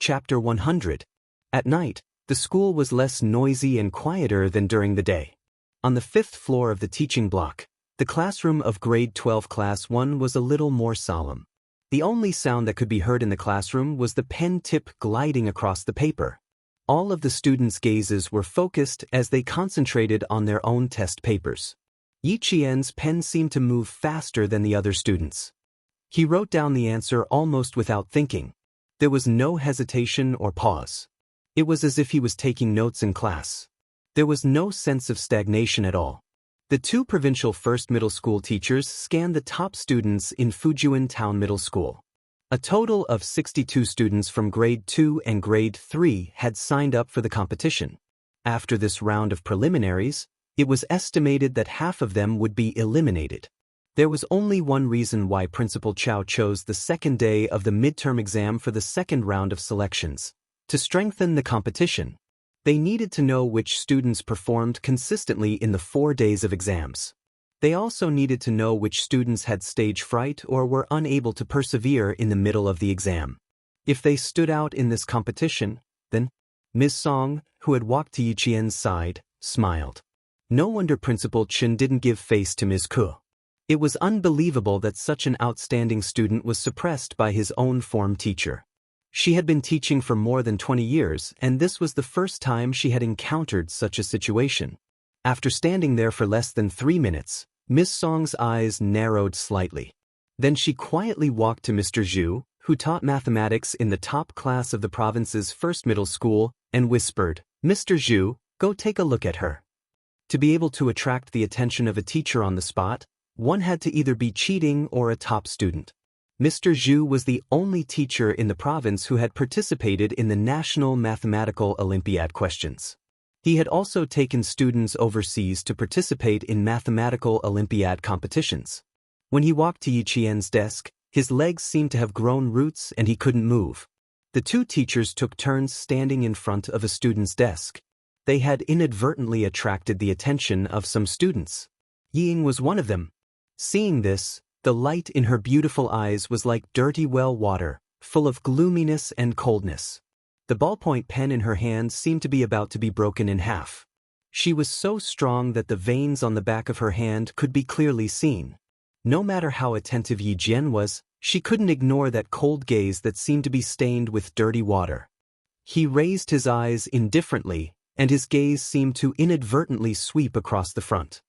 Chapter 100. At night, the school was less noisy and quieter than during the day. On the 5th floor of the teaching block, the classroom of Grade 12 Class 1 was a little more solemn. The only sound that could be heard in the classroom was the pen tip gliding across the paper. All of the students' gazes were focused as they concentrated on their own test papers. Yi Qian's pen seemed to move faster than the other students. He wrote down the answer almost without thinking. There was no hesitation or pause. It was as if he was taking notes in class. There was no sense of stagnation at all. The two provincial first middle school teachers scanned the top students in Fujian Town Middle School. A total of 62 students from Grade 2 and Grade 3 had signed up for the competition. After this round of preliminaries, it was estimated that half of them would be eliminated. There was only one reason why Principal Chow chose the second day of the midterm exam for the second round of selections: to strengthen the competition. They needed to know which students performed consistently in the 4 days of exams. They also needed to know which students had stage fright or were unable to persevere in the middle of the exam. If they stood out in this competition, then Ms. Song, who had walked to Yi Qian's side, smiled. No wonder Principal Chen didn't give face to Ms. Ke. It was unbelievable that such an outstanding student was suppressed by his own form teacher. She had been teaching for more than 20 years, and this was the first time she had encountered such a situation. After standing there for less than 3 minutes, Miss Song's eyes narrowed slightly. Then she quietly walked to Mr. Zhu, who taught mathematics in the top class of the province's first middle school, and whispered, "Mr. Zhu, go take a look at her." To be able to attract the attention of a teacher on the spot, one had to either be cheating or a top student. Mr. Zhu was the only teacher in the province who had participated in the National Mathematical Olympiad questions. He had also taken students overseas to participate in mathematical Olympiad competitions. When he walked to Yi Qian's desk, his legs seemed to have grown roots and he couldn't move. The two teachers took turns standing in front of a student's desk. They had inadvertently attracted the attention of some students. Ying was one of them. Seeing this, the light in her beautiful eyes was like dirty well water, full of gloominess and coldness. The ballpoint pen in her hand seemed to be about to be broken in half. She was so strong that the veins on the back of her hand could be clearly seen. No matter how attentive Yi Jian was, she couldn't ignore that cold gaze that seemed to be stained with dirty water. He raised his eyes indifferently, and his gaze seemed to inadvertently sweep across the front.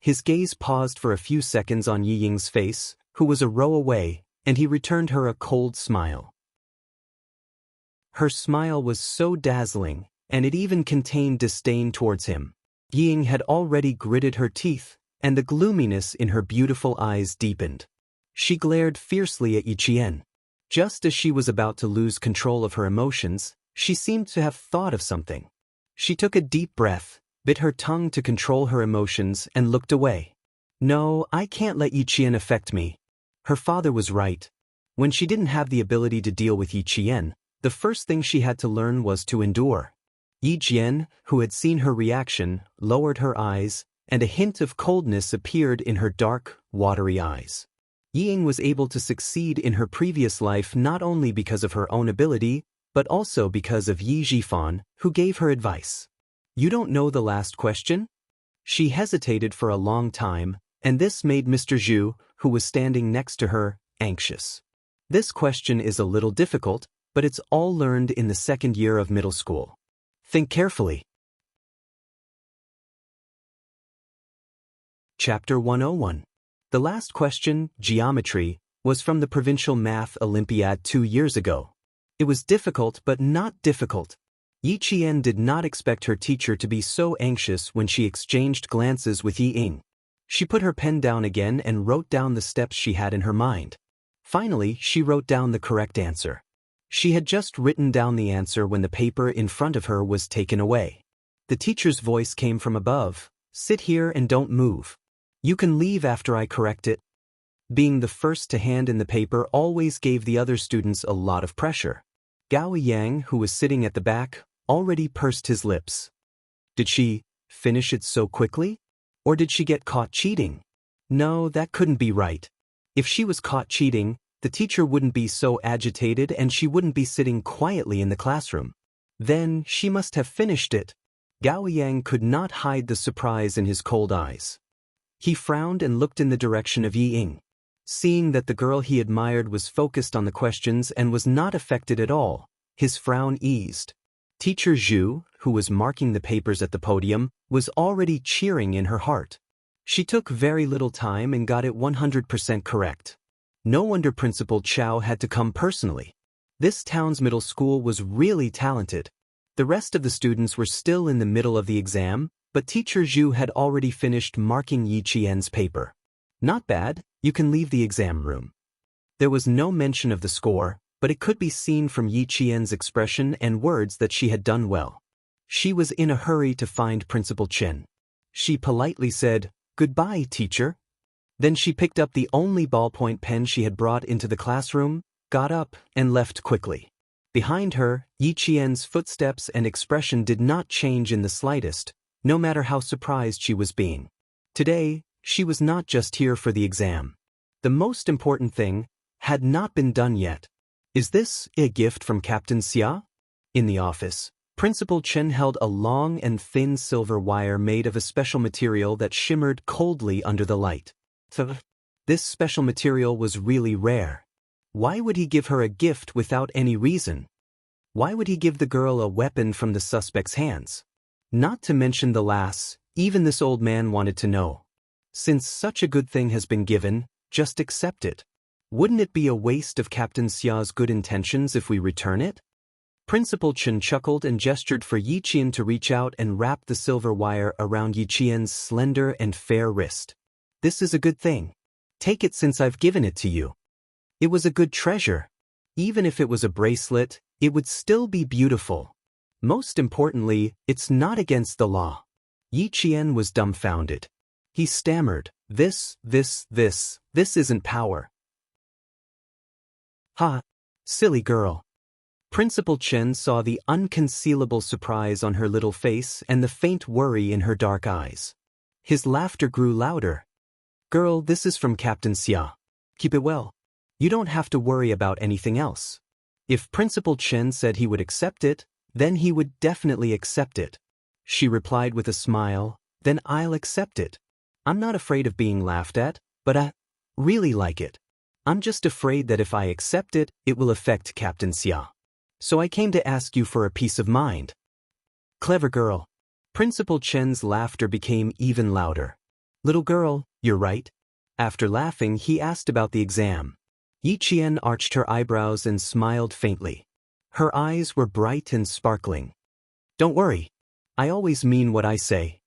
His gaze paused for a few seconds on Yi Ying's face, who was a row away, and he returned her a cold smile. Her smile was so dazzling, and it even contained disdain towards him. Yi Ying had already gritted her teeth, and the gloominess in her beautiful eyes deepened. She glared fiercely at Yi Qian. Just as she was about to lose control of her emotions, she seemed to have thought of something. She took a deep breath, bit her tongue to control her emotions, and looked away. No, I can't let Yi Qian affect me. Her father was right. When she didn't have the ability to deal with Yi Qian, the first thing she had to learn was to endure. Yi Jian, who had seen her reaction, lowered her eyes, and a hint of coldness appeared in her dark, watery eyes. Yi Ying was able to succeed in her previous life not only because of her own ability, but also because of Yi Zhifan, who gave her advice. "You don't know the last question?" She hesitated for a long time, and this made Mr. Zhu, who was standing next to her, anxious. "This question is a little difficult, but it's all learned in the second year of middle school. Think carefully." Chapter 101. The last question, geometry, was from the Provincial Math Olympiad 2 years ago. It was difficult but not difficult. Yi Qian did not expect her teacher to be so anxious when she exchanged glances with Yi Ying. She put her pen down again and wrote down the steps she had in her mind. Finally, she wrote down the correct answer. She had just written down the answer when the paper in front of her was taken away. The teacher's voice came from above. "Sit here and don't move. You can leave after I correct it." Being the first to hand in the paper always gave the other students a lot of pressure. Gao Yang, who was sitting at the back, already pursed his lips. Did she finish it so quickly? Or did she get caught cheating? No, that couldn't be right. If she was caught cheating, the teacher wouldn't be so agitated and she wouldn't be sitting quietly in the classroom. Then she must have finished it. Gao Yang could not hide the surprise in his cold eyes. He frowned and looked in the direction of Yi Ying. Seeing that the girl he admired was focused on the questions and was not affected at all, his frown eased. Teacher Zhu, who was marking the papers at the podium, was already cheering in her heart. She took very little time and got it 100% correct. No wonder Principal Chow had to come personally. This town's middle school was really talented. The rest of the students were still in the middle of the exam, but Teacher Zhu had already finished marking Yi Qian's paper. Not bad, you can leave the exam room. There was no mention of the score, but it could be seen from Yi Qian's expression and words that she had done well. She was in a hurry to find Principal Chen. She politely said, "Goodbye, teacher." Then she picked up the only ballpoint pen she had brought into the classroom, got up, and left quickly. Behind her, Yi Qian's footsteps and expression did not change in the slightest, no matter how surprised she was being. Today, she was not just here for the exam. The most important thing had not been done yet. "Is this a gift from Captain Xia?" In the office, Principal Chen held a long and thin silver wire made of a special material that shimmered coldly under the light. This special material was really rare. Why would he give her a gift without any reason? Why would he give the girl a weapon from the suspect's hands? Not to mention the lass, even this old man wanted to know. Since such a good thing has been given, just accept it. Wouldn't it be a waste of Captain Xia's good intentions if we return it? Principal Chen chuckled and gestured for Yi Qian to reach out and wrap the silver wire around Yi Qian's slender and fair wrist. "This is a good thing. Take it since I've given it to you." It was a good treasure. Even if it was a bracelet, it would still be beautiful. Most importantly, it's not against the law. Yi Qian was dumbfounded. He stammered, This isn't power." "Ha! Silly girl." Principal Chen saw the unconcealable surprise on her little face and the faint worry in her dark eyes. His laughter grew louder. "Girl, this is from Captain Xia. Keep it well. You don't have to worry about anything else." If Principal Chen said he would accept it, then he would definitely accept it. She replied with a smile, "Then I'll accept it. I'm not afraid of being laughed at, but I really like it. I'm just afraid that if I accept it, it will affect Captain Xia. So I came to ask you for a peace of mind." "Clever girl." Principal Chen's laughter became even louder. "Little girl, you're right." After laughing, he asked about the exam. Yi Qian arched her eyebrows and smiled faintly. Her eyes were bright and sparkling. "Don't worry. I always mean what I say."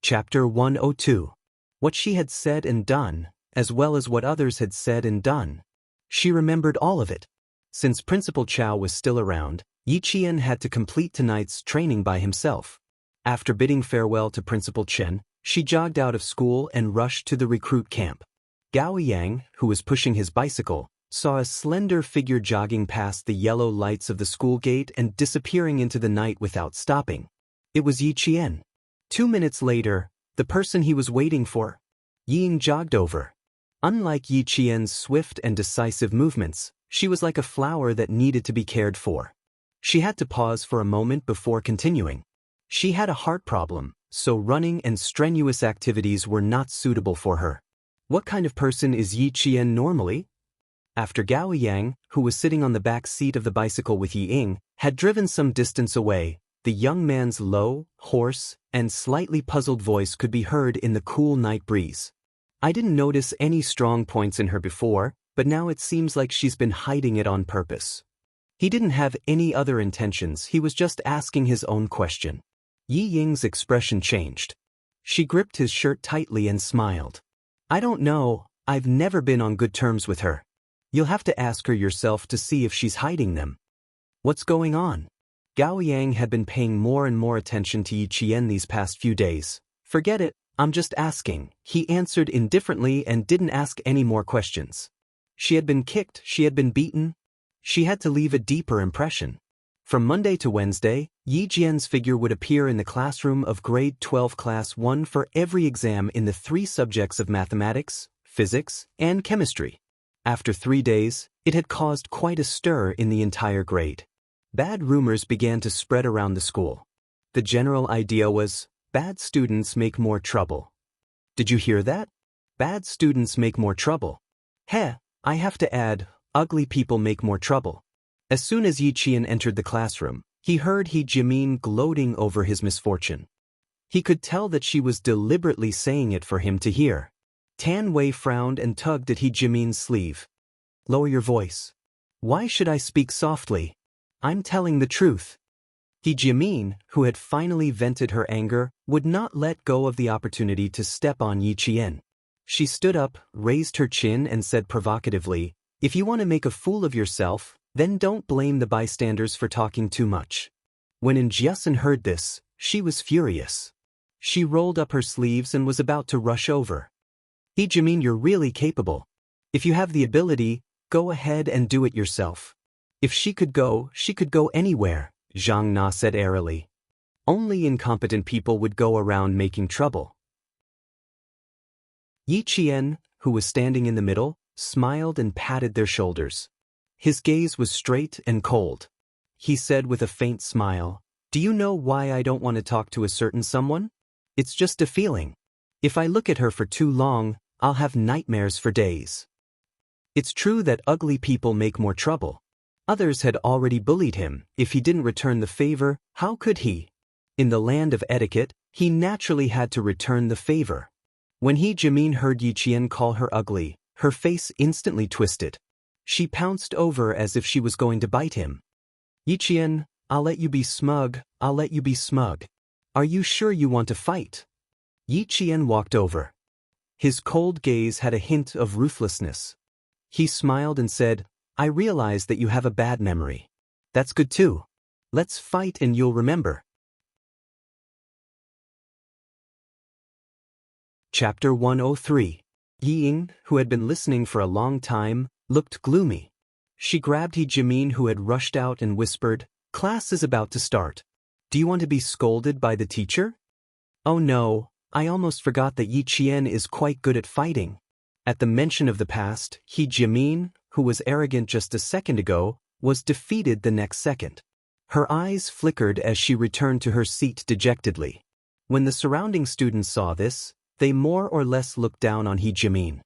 Chapter 102. What she had said and done, as well as what others had said and done. She remembered all of it. Since Principal Chow was still around, Yi Qian had to complete tonight's training by himself. After bidding farewell to Principal Chen, she jogged out of school and rushed to the recruit camp. Gao Yang, who was pushing his bicycle, saw a slender figure jogging past the yellow lights of the school gate and disappearing into the night without stopping. It was Yi Qian. 2 minutes later, the person he was waiting for. Yi Ying jogged over. Unlike Yi Qian's swift and decisive movements, she was like a flower that needed to be cared for. She had to pause for a moment before continuing. She had a heart problem, so running and strenuous activities were not suitable for her. What kind of person is Yi Qian normally? After Gao Yang, who was sitting on the back seat of the bicycle with Yi Ying, had driven some distance away, the young man's low, hoarse, and slightly puzzled voice could be heard in the cool night breeze. "I didn't notice any strong points in her before, but now it seems like she's been hiding it on purpose." He didn't have any other intentions, he was just asking his own question. Yi Ying's expression changed. She gripped his shirt tightly and smiled. "I don't know, I've never been on good terms with her. You'll have to ask her yourself to see if she's hiding them." "What's going on?" Gao Yang had been paying more and more attention to Yi Qian these past few days. "Forget it, I'm just asking," he answered indifferently and didn't ask any more questions. She had been kicked, she had been beaten. She had to leave a deeper impression. From Monday to Wednesday, Yi Jian's figure would appear in the classroom of grade 12 class 1 for every exam in the 3 subjects of mathematics, physics, and chemistry. After 3 days, it had caused quite a stir in the entire grade. Bad rumors began to spread around the school. The general idea was, bad students make more trouble. Did you hear that? Bad students make more trouble. Heh, I have to add, ugly people make more trouble. As soon as Yi Qian entered the classroom, he heard He Jimin gloating over his misfortune. He could tell that she was deliberately saying it for him to hear. Tan Wei frowned and tugged at He Jimin's sleeve. Lower your voice. Why should I speak softly? I'm telling the truth. He Jimin, who had finally vented her anger, would not let go of the opportunity to step on Yi Qian. She stood up, raised her chin and said provocatively, if you want to make a fool of yourself, then don't blame the bystanders for talking too much. When Jiasun heard this, she was furious. She rolled up her sleeves and was about to rush over. He Jimin, you're really capable. If you have the ability, go ahead and do it yourself. If she could go anywhere, Zhang Na said airily. Only incompetent people would go around making trouble. Yi Qian, who was standing in the middle, smiled and patted their shoulders. His gaze was straight and cold. He said with a faint smile, do you know why I don't want to talk to a certain someone? It's just a feeling. If I look at her for too long, I'll have nightmares for days. It's true that ugly people make more trouble. Others had already bullied him. If he didn't return the favor, how could he? In the land of etiquette, he naturally had to return the favor. When He Jimin heard Yi Qian call her ugly, her face instantly twisted. She pounced over as if she was going to bite him. Yi Qian, I'll let you be smug, I'll let you be smug. Are you sure you want to fight? Yi Qian walked over. His cold gaze had a hint of ruthlessness. He smiled and said, I realize that you have a bad memory. That's good too. Let's fight and you'll remember. Chapter 103. Yi Ying, who had been listening for a long time, looked gloomy. She grabbed He Jimin, who had rushed out, and whispered, class is about to start. Do you want to be scolded by the teacher? Oh no, I almost forgot that Yi Qian is quite good at fighting. At the mention of the past, He Jimin, who was arrogant just a second ago, was defeated the next second. Her eyes flickered as she returned to her seat dejectedly. When the surrounding students saw this, they more or less looked down on He Jimin.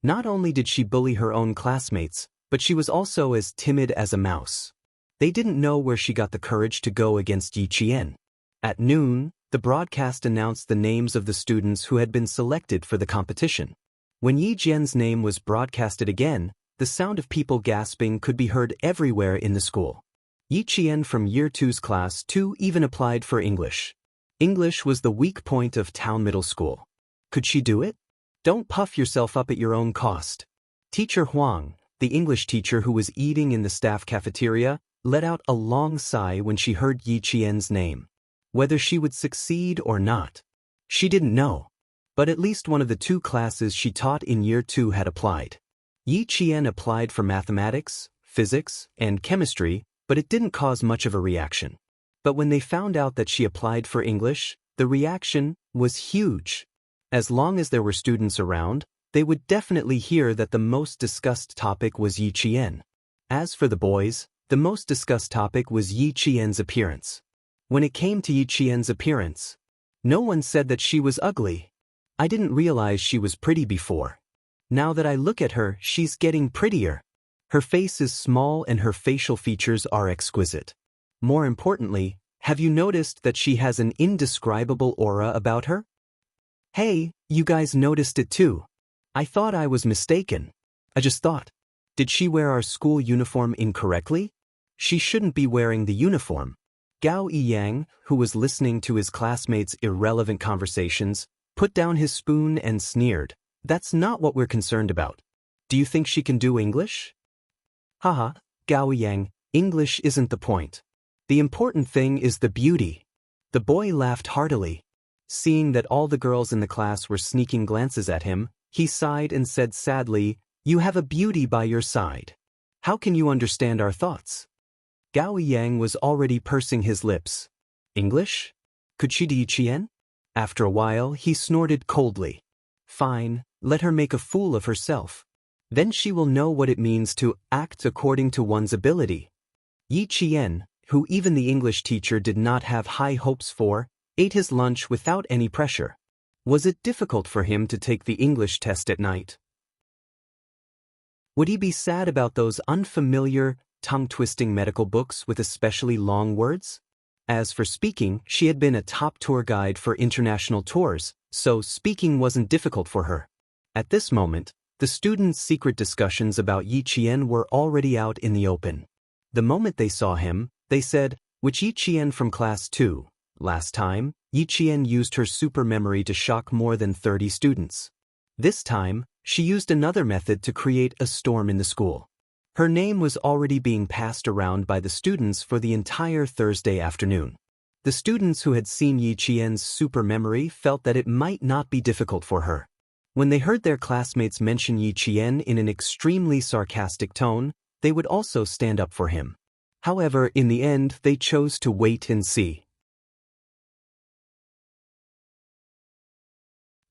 Not only did she bully her own classmates, but she was also as timid as a mouse. They didn't know where she got the courage to go against Yi Qian. At noon, the broadcast announced the names of the students who had been selected for the competition. When Yi Jian's name was broadcasted again, the sound of people gasping could be heard everywhere in the school. Yi Qian from Year 2's Class 2 even applied for English. English was the weak point of Town Middle School. Could she do it? Don't puff yourself up at your own cost. Teacher Huang, the English teacher who was eating in the staff cafeteria, let out a long sigh when she heard Yi Qian's name. Whether she would succeed or not, she didn't know. But at least one of the 2 classes she taught in Year 2 had applied. Yi Qian applied for mathematics, physics, and chemistry, but it didn't cause much of a reaction. But when they found out that she applied for English, the reaction was huge. As long as there were students around, they would definitely hear that the most discussed topic was Yi Qian. As for the boys, the most discussed topic was Yi Qian's appearance. When it came to Yi Qian's appearance, no one said that she was ugly. I didn't realize she was pretty before. Now that I look at her, she's getting prettier. Her face is small and her facial features are exquisite. More importantly, have you noticed that she has an indescribable aura about her? Hey, you guys noticed it too. I thought I was mistaken. I just thought. Did she wear our school uniform incorrectly? She shouldn't be wearing the uniform. Gao Yiyang, who was listening to his classmates' irrelevant conversations, put down his spoon and sneered. That's not what we're concerned about. Do you think she can do English? Haha, Gao Yang, English isn't the point. The important thing is the beauty. The boy laughed heartily. Seeing that all the girls in the class were sneaking glances at him, he sighed and said sadly, you have a beauty by your side. How can you understand our thoughts? Gao Yang was already pursing his lips. English? Could she do Yi Qian? After a while, he snorted coldly. Fine, let her make a fool of herself. Then she will know what it means to act according to one's ability. Yi Qian, who even the English teacher did not have high hopes for, ate his lunch without any pressure. Was it difficult for him to take the English test at night? Would he be sad about those unfamiliar, tongue-twisting medical books with especially long words? As for speaking, she had been a top tour guide for international tours, so speaking wasn't difficult for her. At this moment, the students' secret discussions about Yi Qian were already out in the open. The moment they saw him, they said, "Which Yi Qian from class 2? Last time, Yi Qian used her super memory to shock more than 30 students. This time, she used another method to create a storm in the school." Her name was already being passed around by the students for the entire Thursday afternoon. The students who had seen Yi Qian's super memory felt that it might not be difficult for her. When they heard their classmates mention Yi Qian in an extremely sarcastic tone, they would also stand up for him. However, in the end, they chose to wait and see.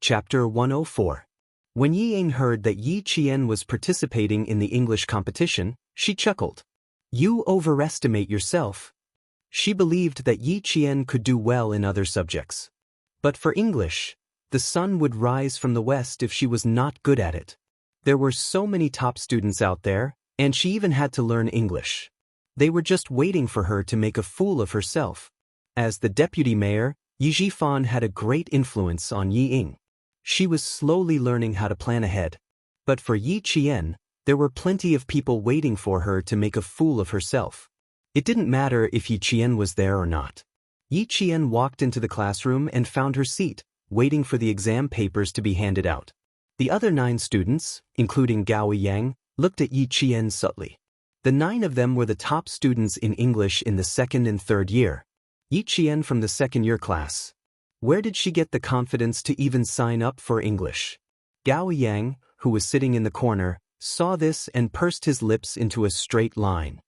Chapter 104. When Yi Ying heard that Yi Qian was participating in the English competition, she chuckled. "You overestimate yourself." She believed that Yi Qian could do well in other subjects. But for English, the sun would rise from the west if she was not good at it. There were so many top students out there, and she even had to learn English. They were just waiting for her to make a fool of herself. As the deputy mayor, Yi Zhifan had a great influence on Yi Ying. She was slowly learning how to plan ahead. But for Yi Qian, there were plenty of people waiting for her to make a fool of herself. It didn't matter if Yi Qian was there or not. Yi Qian walked into the classroom and found her seat, waiting for the exam papers to be handed out. The other 9 students, including Gao Yang, looked at Yi Qian subtly. The 9 of them were the top students in English in the 2nd and 3rd year. Yi Qian from the 2nd year class. Where did she get the confidence to even sign up for English? Gao Yang, who was sitting in the corner, saw this and pursed his lips into a straight line.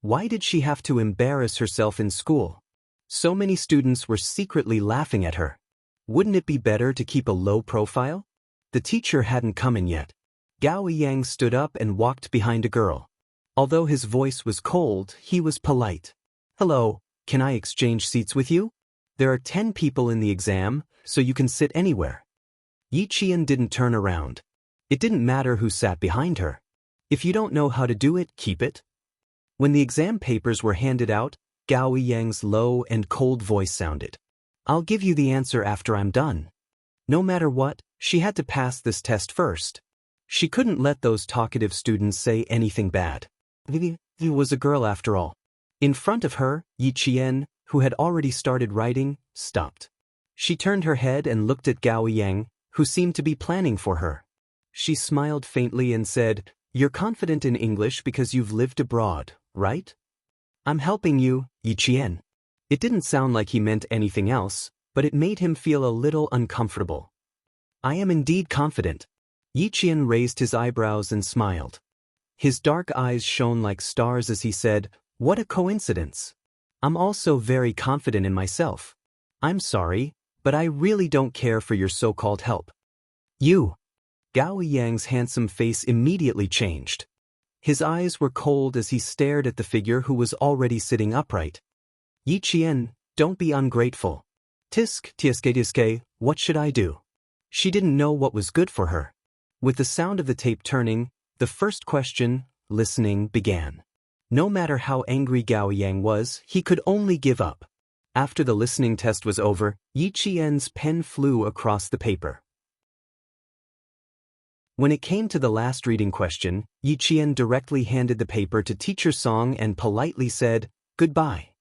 Why did she have to embarrass herself in school? So many students were secretly laughing at her. Wouldn't it be better to keep a low profile? The teacher hadn't come in yet. Gao Yang stood up and walked behind a girl. Although his voice was cold, he was polite. "Hello, can I exchange seats with you? There are 10 people in the exam, so you can sit anywhere." Yi Qian didn't turn around. It didn't matter who sat behind her. If you don't know how to do it, keep it. When the exam papers were handed out, Gao Yang's low and cold voice sounded. "I'll give you the answer after I'm done." No matter what, she had to pass this test first. She couldn't let those talkative students say anything bad. He was a girl after all. In front of her, Yi Qian, who had already started writing, stopped. She turned her head and looked at Gao Yang, who seemed to be planning for her. She smiled faintly and said, "You're confident in English because you've lived abroad, right?" "I'm helping you, Yi Qian." It didn't sound like he meant anything else, but it made him feel a little uncomfortable. "I am indeed confident." Yi Qian raised his eyebrows and smiled. His dark eyes shone like stars as he said, "What a coincidence. I'm also very confident in myself. I'm sorry, but I really don't care for your so-called help." "You." Gao Yang's handsome face immediately changed. His eyes were cold as he stared at the figure who was already sitting upright. "Yi Qian, don't be ungrateful." Tiske, what should I do?" She didn't know what was good for her. With the sound of the tape turning, the first question, listening, began. No matter how angry Gao Yang was, he could only give up. After the listening test was over, Yi Qian's pen flew across the paper. When it came to the last reading question, Yi Qian directly handed the paper to Teacher Song and politely said, "Goodbye."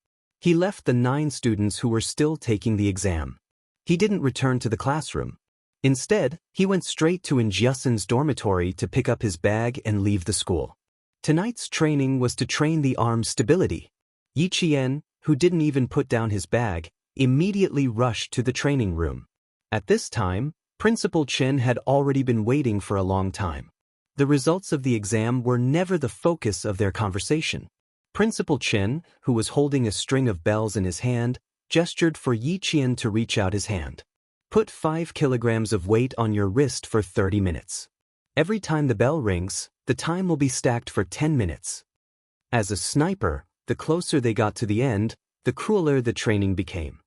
He left the 9 students who were still taking the exam. He didn't return to the classroom. Instead, he went straight to Jiasen's dormitory to pick up his bag and leave the school. Tonight's training was to train the arm's stability. Yi Qian, who didn't even put down his bag, immediately rushed to the training room. At this time, Principal Chen had already been waiting for a long time. The results of the exam were never the focus of their conversation. Principal Chen, who was holding a string of bells in his hand, gestured for Yi Qian to reach out his hand. Put 5 kilograms of weight on your wrist for 30 minutes. Every time the bell rings, the time will be stacked for 10 minutes. As a sniper, the closer they got to the end, the crueler the training became.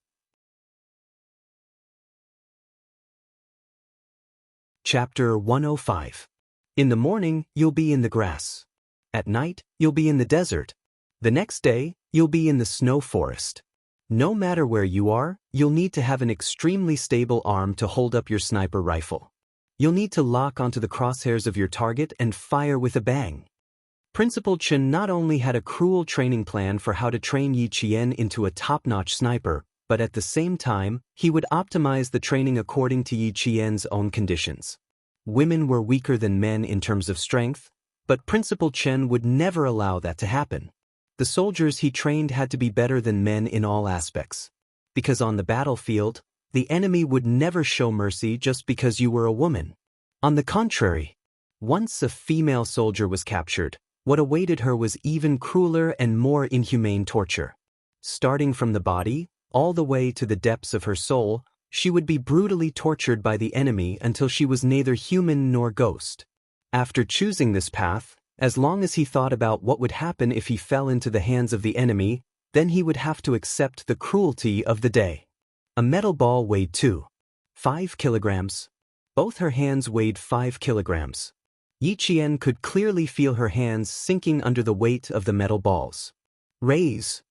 Chapter 105. In the morning, you'll be in the grass. At night, you'll be in the desert. The next day, you'll be in the snow forest. No matter where you are, you'll need to have an extremely stable arm to hold up your sniper rifle. You'll need to lock onto the crosshairs of your target and fire with a bang. Principal Chen not only had a cruel training plan for how to train Yi Qian into a top-notch sniper, but at the same time, he would optimize the training according to Yi Qian's own conditions. Women were weaker than men in terms of strength, but Principal Chen would never allow that to happen. The soldiers he trained had to be better than men in all aspects. Because on the battlefield, the enemy would never show mercy just because you were a woman. On the contrary, once a female soldier was captured, what awaited her was even crueler and more inhumane torture. Starting from the body, all the way to the depths of her soul, she would be brutally tortured by the enemy until she was neither human nor ghost. After choosing this path, as long as he thought about what would happen if he fell into the hands of the enemy, then he would have to accept the cruelty of the day. A metal ball weighed 5 kilograms. Both her hands weighed 5 kilograms. Yi Qian could clearly feel her hands sinking under the weight of the metal balls. Raise.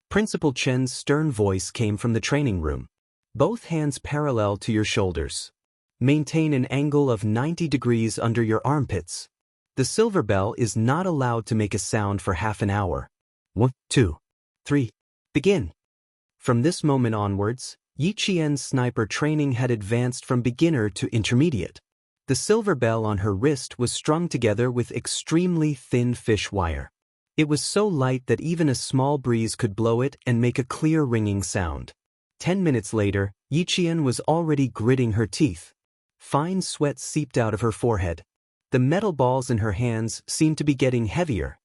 Principal Chen's stern voice came from the training room. Both hands parallel to your shoulders. Maintain an angle of 90 degrees under your armpits. The silver bell is not allowed to make a sound for half an hour. 1, 2, 3. Begin. From this moment onwards, Yi Qian's sniper training had advanced from beginner to intermediate. The silver bell on her wrist was strung together with extremely thin fish wire. It was so light that even a small breeze could blow it and make a clear ringing sound. 10 minutes later, Yi Qian was already gritting her teeth. Fine sweat seeped out of her forehead. The metal balls in her hands seemed to be getting heavier.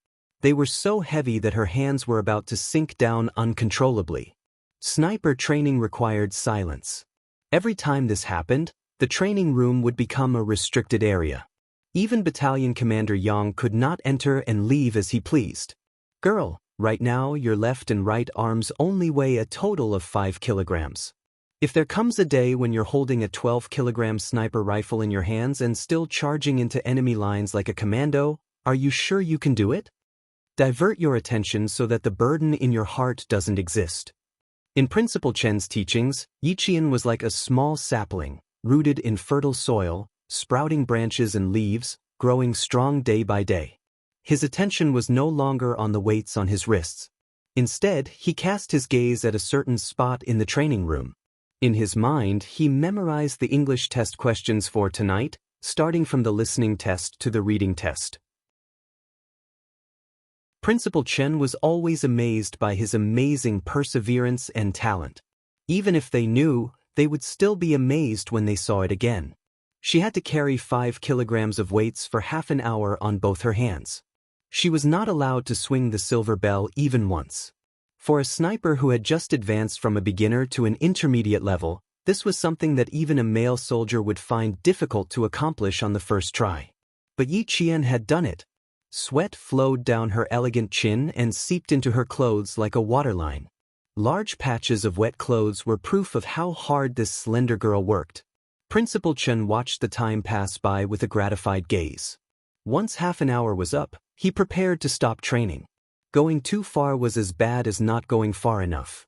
They were so heavy that her hands were about to sink down uncontrollably. Sniper training required silence. Every time this happened, the training room would become a restricted area. Even Battalion Commander Yang could not enter and leave as he pleased. Girl, right now your left and right arms only weigh a total of 5 kilograms. If there comes a day when you're holding a 12-kilogram sniper rifle in your hands and still charging into enemy lines like a commando, are you sure you can do it? Divert your attention so that the burden in your heart doesn't exist. In Principal Chen's teachings, Yi Qian was like a small sapling, rooted in fertile soil, sprouting branches and leaves, growing strong day by day. His attention was no longer on the weights on his wrists. Instead, he cast his gaze at a certain spot in the training room. In his mind, he memorized the English test questions for tonight, starting from the listening test to the reading test. Principal Chen was always amazed by his amazing perseverance and talent. Even if they knew, they would still be amazed when they saw it again. She had to carry 5 kilograms of weights for half an hour on both her hands. She was not allowed to swing the silver bell even once. For a sniper who had just advanced from a beginner to an intermediate level, this was something that even a male soldier would find difficult to accomplish on the first try. But Yi Qian had done it. Sweat flowed down her elegant chin and seeped into her clothes like a waterline. Large patches of wet clothes were proof of how hard this slender girl worked. Principal Chen watched the time pass by with a gratified gaze. Once half an hour was up, he prepared to stop training. Going too far was as bad as not going far enough.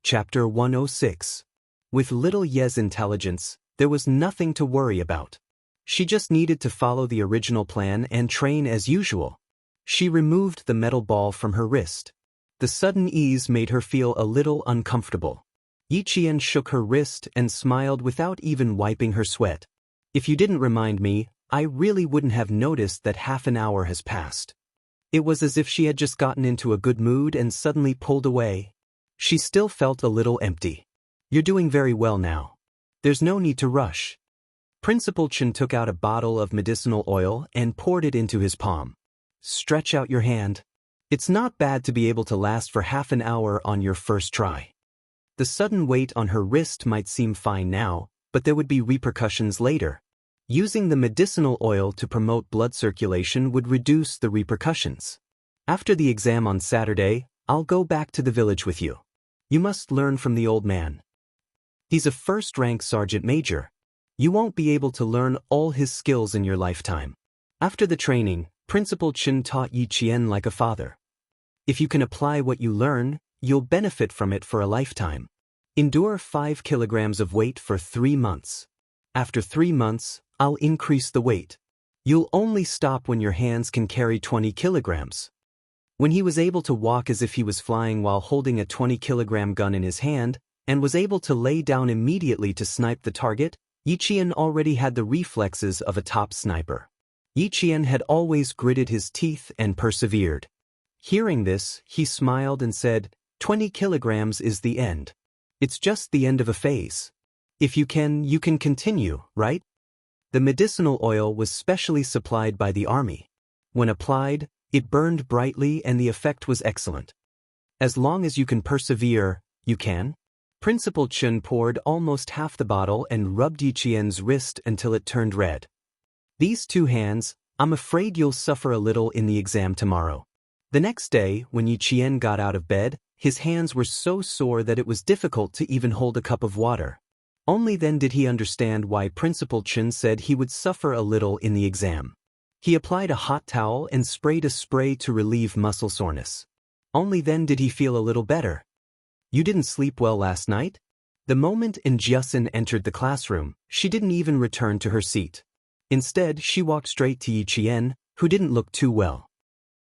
Chapter 106. With little Ye's intelligence, there was nothing to worry about. She just needed to follow the original plan and train as usual. She removed the metal ball from her wrist. The sudden ease made her feel a little uncomfortable. Yi Qian shook her wrist and smiled without even wiping her sweat. If you didn't remind me, I really wouldn't have noticed that half an hour has passed. It was as if she had just gotten into a good mood and suddenly pulled away. She still felt a little empty. You're doing very well now. There's no need to rush. Principal Chen took out a bottle of medicinal oil and poured it into his palm. Stretch out your hand. It's not bad to be able to last for half an hour on your first try. The sudden weight on her wrist might seem fine now, but there would be repercussions later. Using the medicinal oil to promote blood circulation would reduce the repercussions. After the exam on Saturday, I'll go back to the village with you. You must learn from the old man. He's a first-rank sergeant major. You won't be able to learn all his skills in your lifetime. After the training, Principal Chen taught Yi Qian like a father. If you can apply what you learn, you'll benefit from it for a lifetime. Endure 5 kilograms of weight for 3 months. After 3 months, I'll increase the weight. You'll only stop when your hands can carry 20 kilograms. When he was able to walk as if he was flying while holding a 20-kilogram gun in his hand, and was able to lay down immediately to snipe the target, Yi Qian already had the reflexes of a top sniper. Yi Qian had always gritted his teeth and persevered. Hearing this, he smiled and said, 20 kilograms is the end. It's just the end of a phase. If you can continue, right? The medicinal oil was specially supplied by the army. When applied, it burned brightly and the effect was excellent. As long as you can persevere, you can. Principal Chen poured almost half the bottle and rubbed Yi Qian's wrist until it turned red. These 2 hands, I'm afraid you'll suffer a little in the exam tomorrow. The next day, when Yi Qian got out of bed, his hands were so sore that it was difficult to even hold a cup of water. Only then did he understand why Principal Chen said he would suffer a little in the exam. He applied a hot towel and sprayed a spray to relieve muscle soreness. Only then did he feel a little better. You didn't sleep well last night? The moment Xianxia entered the classroom, she didn't even return to her seat. Instead, she walked straight to Yi Qian, who didn't look too well.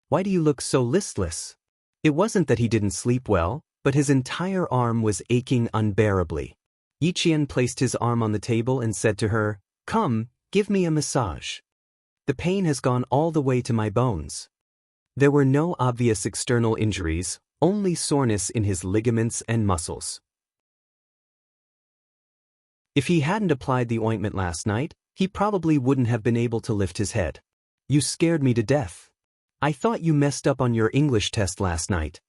Why do you look so listless? It wasn't that he didn't sleep well, but his entire arm was aching unbearably. Yi Qian placed his arm on the table and said to her, "Come, give me a massage. The pain has gone all the way to my bones." There were no obvious external injuries, only soreness in his ligaments and muscles. If he hadn't applied the ointment last night, he probably wouldn't have been able to lift his head. You scared me to death. I thought you messed up on your English test last night.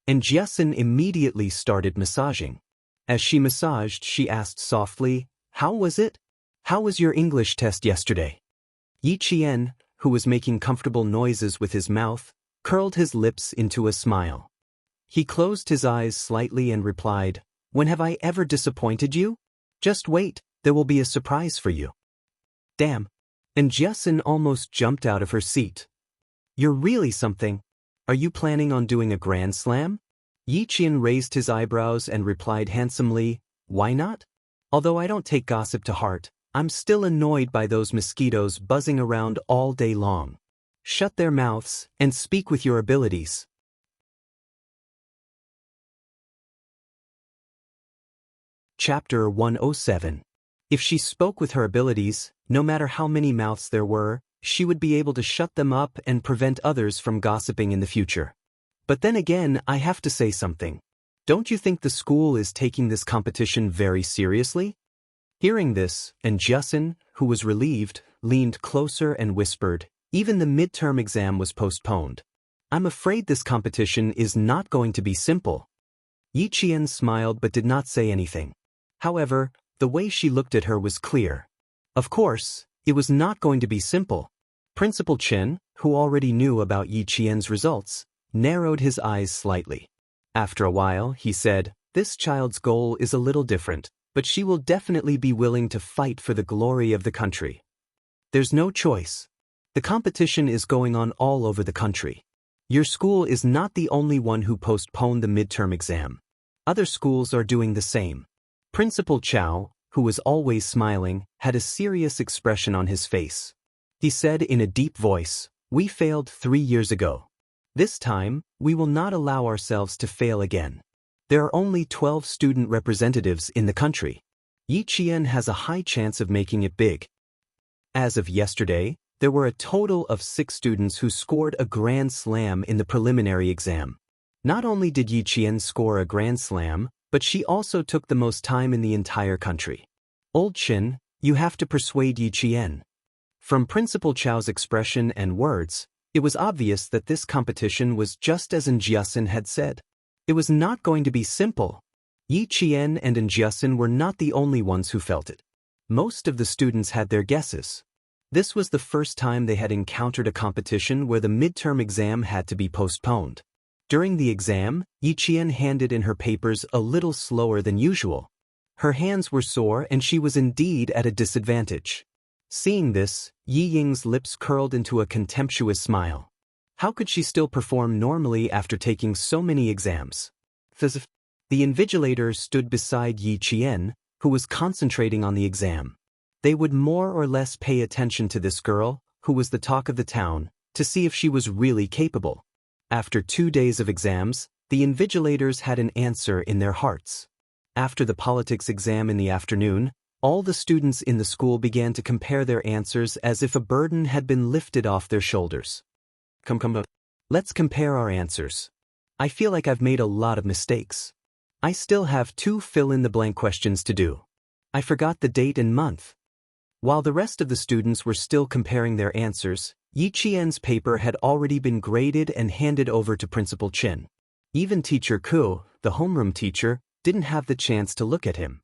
And Xianxia immediately started massaging. As she massaged, she asked softly, "How was it? How was your English test yesterday?" Yi Qian, who was making comfortable noises with his mouth, curled his lips into a smile. He closed his eyes slightly and replied, "When have I ever disappointed you? Just wait, there will be a surprise for you." Damn. And Xianxia almost jumped out of her seat. You're really something. Are you planning on doing a grand slam? Yi Qian raised his eyebrows and replied handsomely, "Why not? Although I don't take gossip to heart, I'm still annoyed by those mosquitoes buzzing around all day long. Shut their mouths and speak with your abilities." Chapter 107. If she spoke with her abilities, no matter how many mouths there were, she would be able to shut them up and prevent others from gossiping in the future. But then again, I have to say something. Don't you think the school is taking this competition very seriously? Hearing this, Xianxia, who was relieved, leaned closer and whispered, "Even the midterm exam was postponed. I'm afraid this competition is not going to be simple." Yi Qian smiled but did not say anything. However, the way she looked at her was clear. Of course, it was not going to be simple. Principal Chen, who already knew about Yi Qian's results, narrowed his eyes slightly. After a while, he said, "This child's goal is a little different, but she will definitely be willing to fight for the glory of the country. There's no choice. The competition is going on all over the country. Your school is not the only one who postponed the midterm exam. Other schools are doing the same." Principal Chao, who was always smiling, had a serious expression on his face. He said in a deep voice, "We failed 3 years ago. This time, we will not allow ourselves to fail again. There are only 12 student representatives in the country. Yi Qian has a high chance of making it big." As of yesterday, there were a total of 6 students who scored a grand slam in the preliminary exam. Not only did Yi Qian score a grand slam, but she also took the most time in the entire country. Old Chen, You have to persuade Yi Qian. From Principal Chao's expression and words, it was obvious that this competition was just as Jiasin had said. It was not going to be simple. Yi Qian and Jiasin were not the only ones who felt it. Most of the students had their guesses. This was the first time they had encountered a competition where the midterm exam had to be postponed. During the exam, Yi Qian handed in her papers a little slower than usual. Her hands were sore and she was indeed at a disadvantage. Seeing this, Yi Ying's lips curled into a contemptuous smile. How could she still perform normally after taking so many exams? The invigilator stood beside Yi Qian, who was concentrating on the exam. They would more or less pay attention to this girl, who was the talk of the town, to see if she was really capable. After 2 days of exams, the invigilators had an answer in their hearts. After the politics exam in the afternoon, all the students in the school began to compare their answers as if a burden had been lifted off their shoulders. Come. Let's compare our answers. I feel like I've made a lot of mistakes. I still have 2 fill-in-the-blank questions to do. I forgot the date and month. While the rest of the students were still comparing their answers, Yi Qian's paper had already been graded and handed over to Principal Qin. Even Teacher Ku, the homeroom teacher, didn't have the chance to look at him.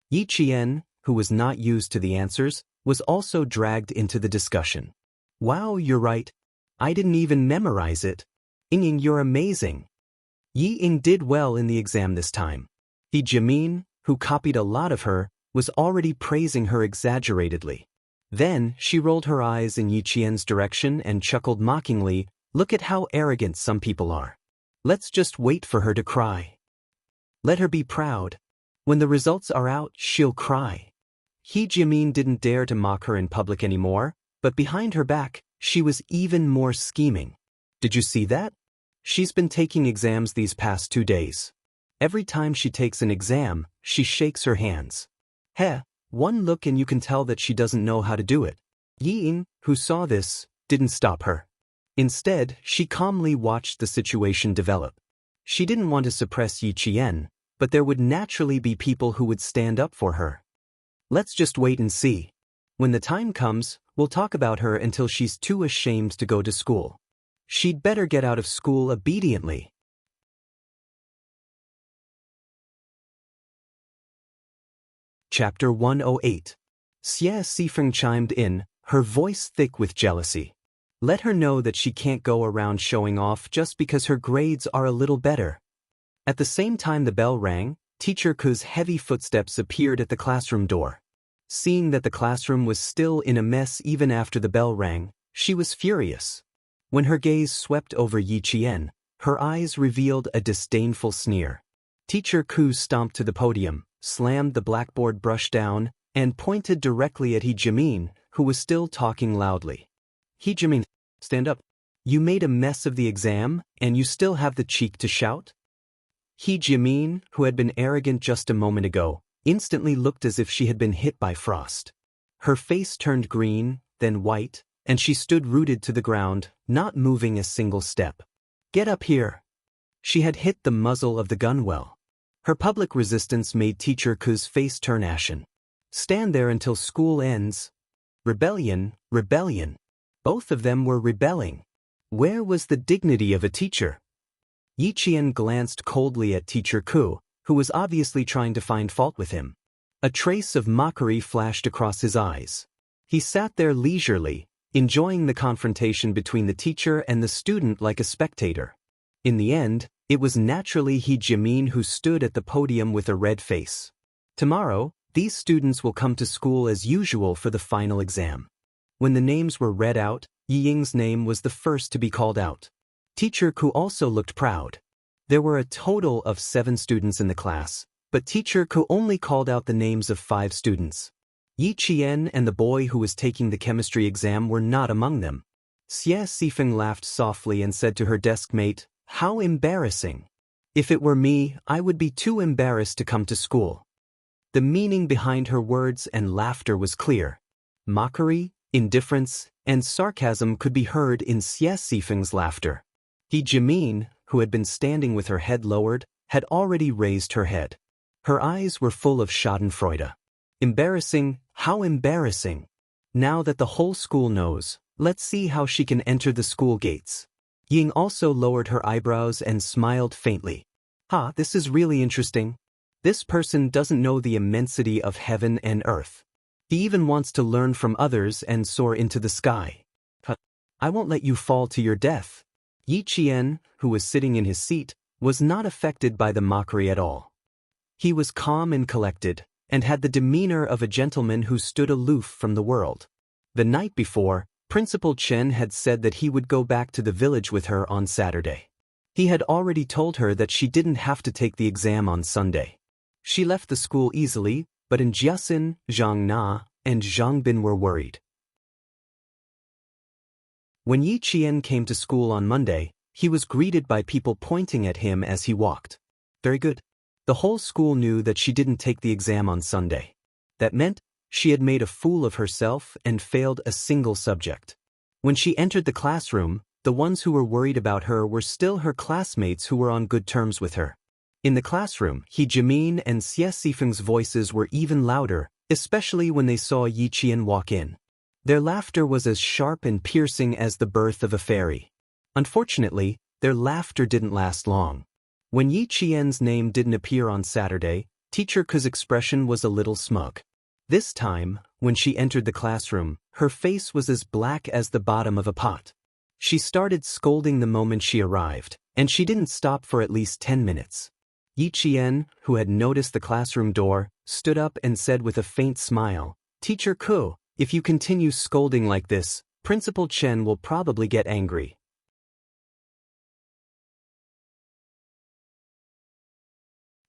Yi Qian, who was not used to the answers, was also dragged into the discussion. Wow, you're right. I didn't even memorize it. Ying, you're amazing. Yi Ying did well in the exam this time. He Jimin, who copied a lot of her, was already praising her exaggeratedly. Then she rolled her eyes in Yi Qian's direction and chuckled mockingly, "Look at how arrogant some people are. Let's just wait for her to cry. Let her be proud. When the results are out, she'll cry." He Jimin didn't dare to mock her in public anymore, but behind her back, she was even more scheming. Did you see that? She's been taking exams these past 2 days. Every time she takes an exam, she shakes her hands. One look and you can tell that she doesn't know how to do it. Yi Ying, who saw this, didn't stop her. Instead, she calmly watched the situation develop. She didn't want to suppress Yi Qian, but there would naturally be people who would stand up for her. Let's just wait and see. When the time comes, we'll talk about her until she's too ashamed to go to school. She'd better get out of school obediently. Chapter 108. Xie Sifeng chimed in, her voice thick with jealousy. Let her know that she can't go around showing off just because her grades are a little better. At the same time the bell rang, Teacher Ku's heavy footsteps appeared at the classroom door. Seeing that the classroom was still in a mess even after the bell rang, she was furious. When her gaze swept over Yi Qian, her eyes revealed a disdainful sneer. Teacher Ku stomped to the podium, slammed the blackboard brush down, and pointed directly at He Jimin, who was still talking loudly. He Jimin, stand up. You made a mess of the exam, and you still have the cheek to shout? He Jimin, who had been arrogant just a moment ago, instantly looked as if she had been hit by frost. Her face turned green, then white, and she stood rooted to the ground, not moving a single step. Get up here. She had hit the muzzle of the gun well. Her public resistance made Teacher Ku's face turn ashen. Stand there until school ends. Rebellion, rebellion. Both of them were rebelling. Where was the dignity of a teacher? Yi Qian glanced coldly at Teacher Ku, who was obviously trying to find fault with him. A trace of mockery flashed across his eyes. He sat there leisurely, enjoying the confrontation between the teacher and the student like a spectator. In the end, it was naturally He Jimin who stood at the podium with a red face. Tomorrow, these students will come to school as usual for the final exam. When the names were read out, Yi Ying's name was the first to be called out. Teacher Ku also looked proud. There were a total of 7 students in the class, but Teacher Ku only called out the names of 5 students. Yi Qian and the boy who was taking the chemistry exam were not among them. Xie Sifeng laughed softly and said to her desk mate, "How embarrassing. If it were me, I would be too embarrassed to come to school." The meaning behind her words and laughter was clear. Mockery, indifference, and sarcasm could be heard in Xie Sifeng's laughter. He Jimin, who had been standing with her head lowered, had already raised her head. Her eyes were full of schadenfreude. Embarrassing, how embarrassing. Now that the whole school knows, let's see how she can enter the school gates. Ying also lowered her eyebrows and smiled faintly. This is really interesting. This person doesn't know the immensity of heaven and earth. He even wants to learn from others and soar into the sky. I won't let you fall to your death. Yi Qian, who was sitting in his seat, was not affected by the mockery at all. He was calm and collected, and had the demeanor of a gentleman who stood aloof from the world. The night before, Principal Chen had said that he would go back to the village with her on Saturday. He had already told her that she didn't have to take the exam on Sunday. She left the school easily, but in Jiaxin, Zhang Na, and Zhang Bin were worried. When Yi Qian came to school on Monday, he was greeted by people pointing at him as he walked. Very good. The whole school knew that she didn't take the exam on Sunday. That meant she had made a fool of herself and failed a single subject. When she entered the classroom, the ones who were worried about her were still her classmates who were on good terms with her. In the classroom, He Jimin and Xie Sifeng's voices were even louder, especially when they saw Yi Qian walk in. Their laughter was as sharp and piercing as the birth of a fairy. Unfortunately, their laughter didn't last long. When Yi Qian's name didn't appear on Saturday, Teacher Ku's expression was a little smug. This time, when she entered the classroom, her face was as black as the bottom of a pot. She started scolding the moment she arrived, and she didn't stop for at least 10 minutes. Yi Qian, who had noticed the classroom door, stood up and said with a faint smile, "Teacher Ku, if you continue scolding like this, Principal Chen will probably get angry."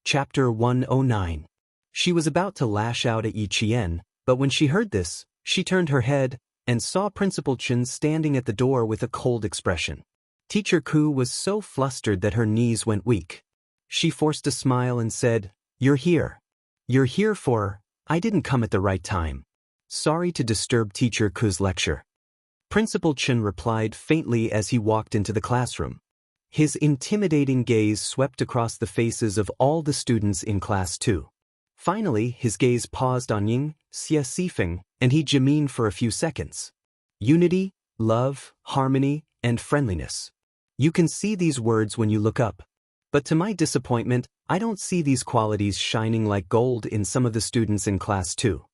Chapter 109. She was about to lash out at Yi Qian, but when she heard this, she turned her head and saw Principal Chen standing at the door with a cold expression. Teacher Ku was so flustered that her knees went weak. She forced a smile and said, "You're here. You're here for, I didn't come at the right time. Sorry to disturb Teacher Ku's lecture." Principal Chen replied faintly as he walked into the classroom. His intimidating gaze swept across the faces of all the students in Class 2. Finally, his gaze paused on Ying, Xie Sifeng, and He Jimin for a few seconds. Unity, love, harmony, and friendliness. You can see these words when you look up. But to my disappointment, I don't see these qualities shining like gold in some of the students in Class 2.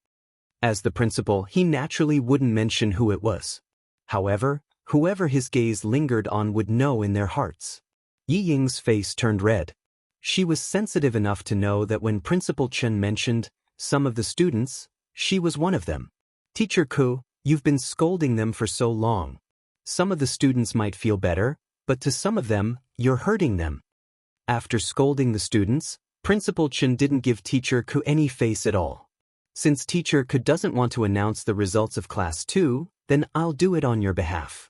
As the principal, he naturally wouldn't mention who it was. However, whoever his gaze lingered on would know in their hearts. Yi Ying's face turned red. She was sensitive enough to know that when Principal Chen mentioned some of the students, she was one of them. "Teacher Ku, you've been scolding them for so long. Some of the students might feel better, but to some of them, you're hurting them." After scolding the students, Principal Chen didn't give Teacher Ku any face at all. "Since Teacher Ku doesn't want to announce the results of Class 2, then I'll do it on your behalf.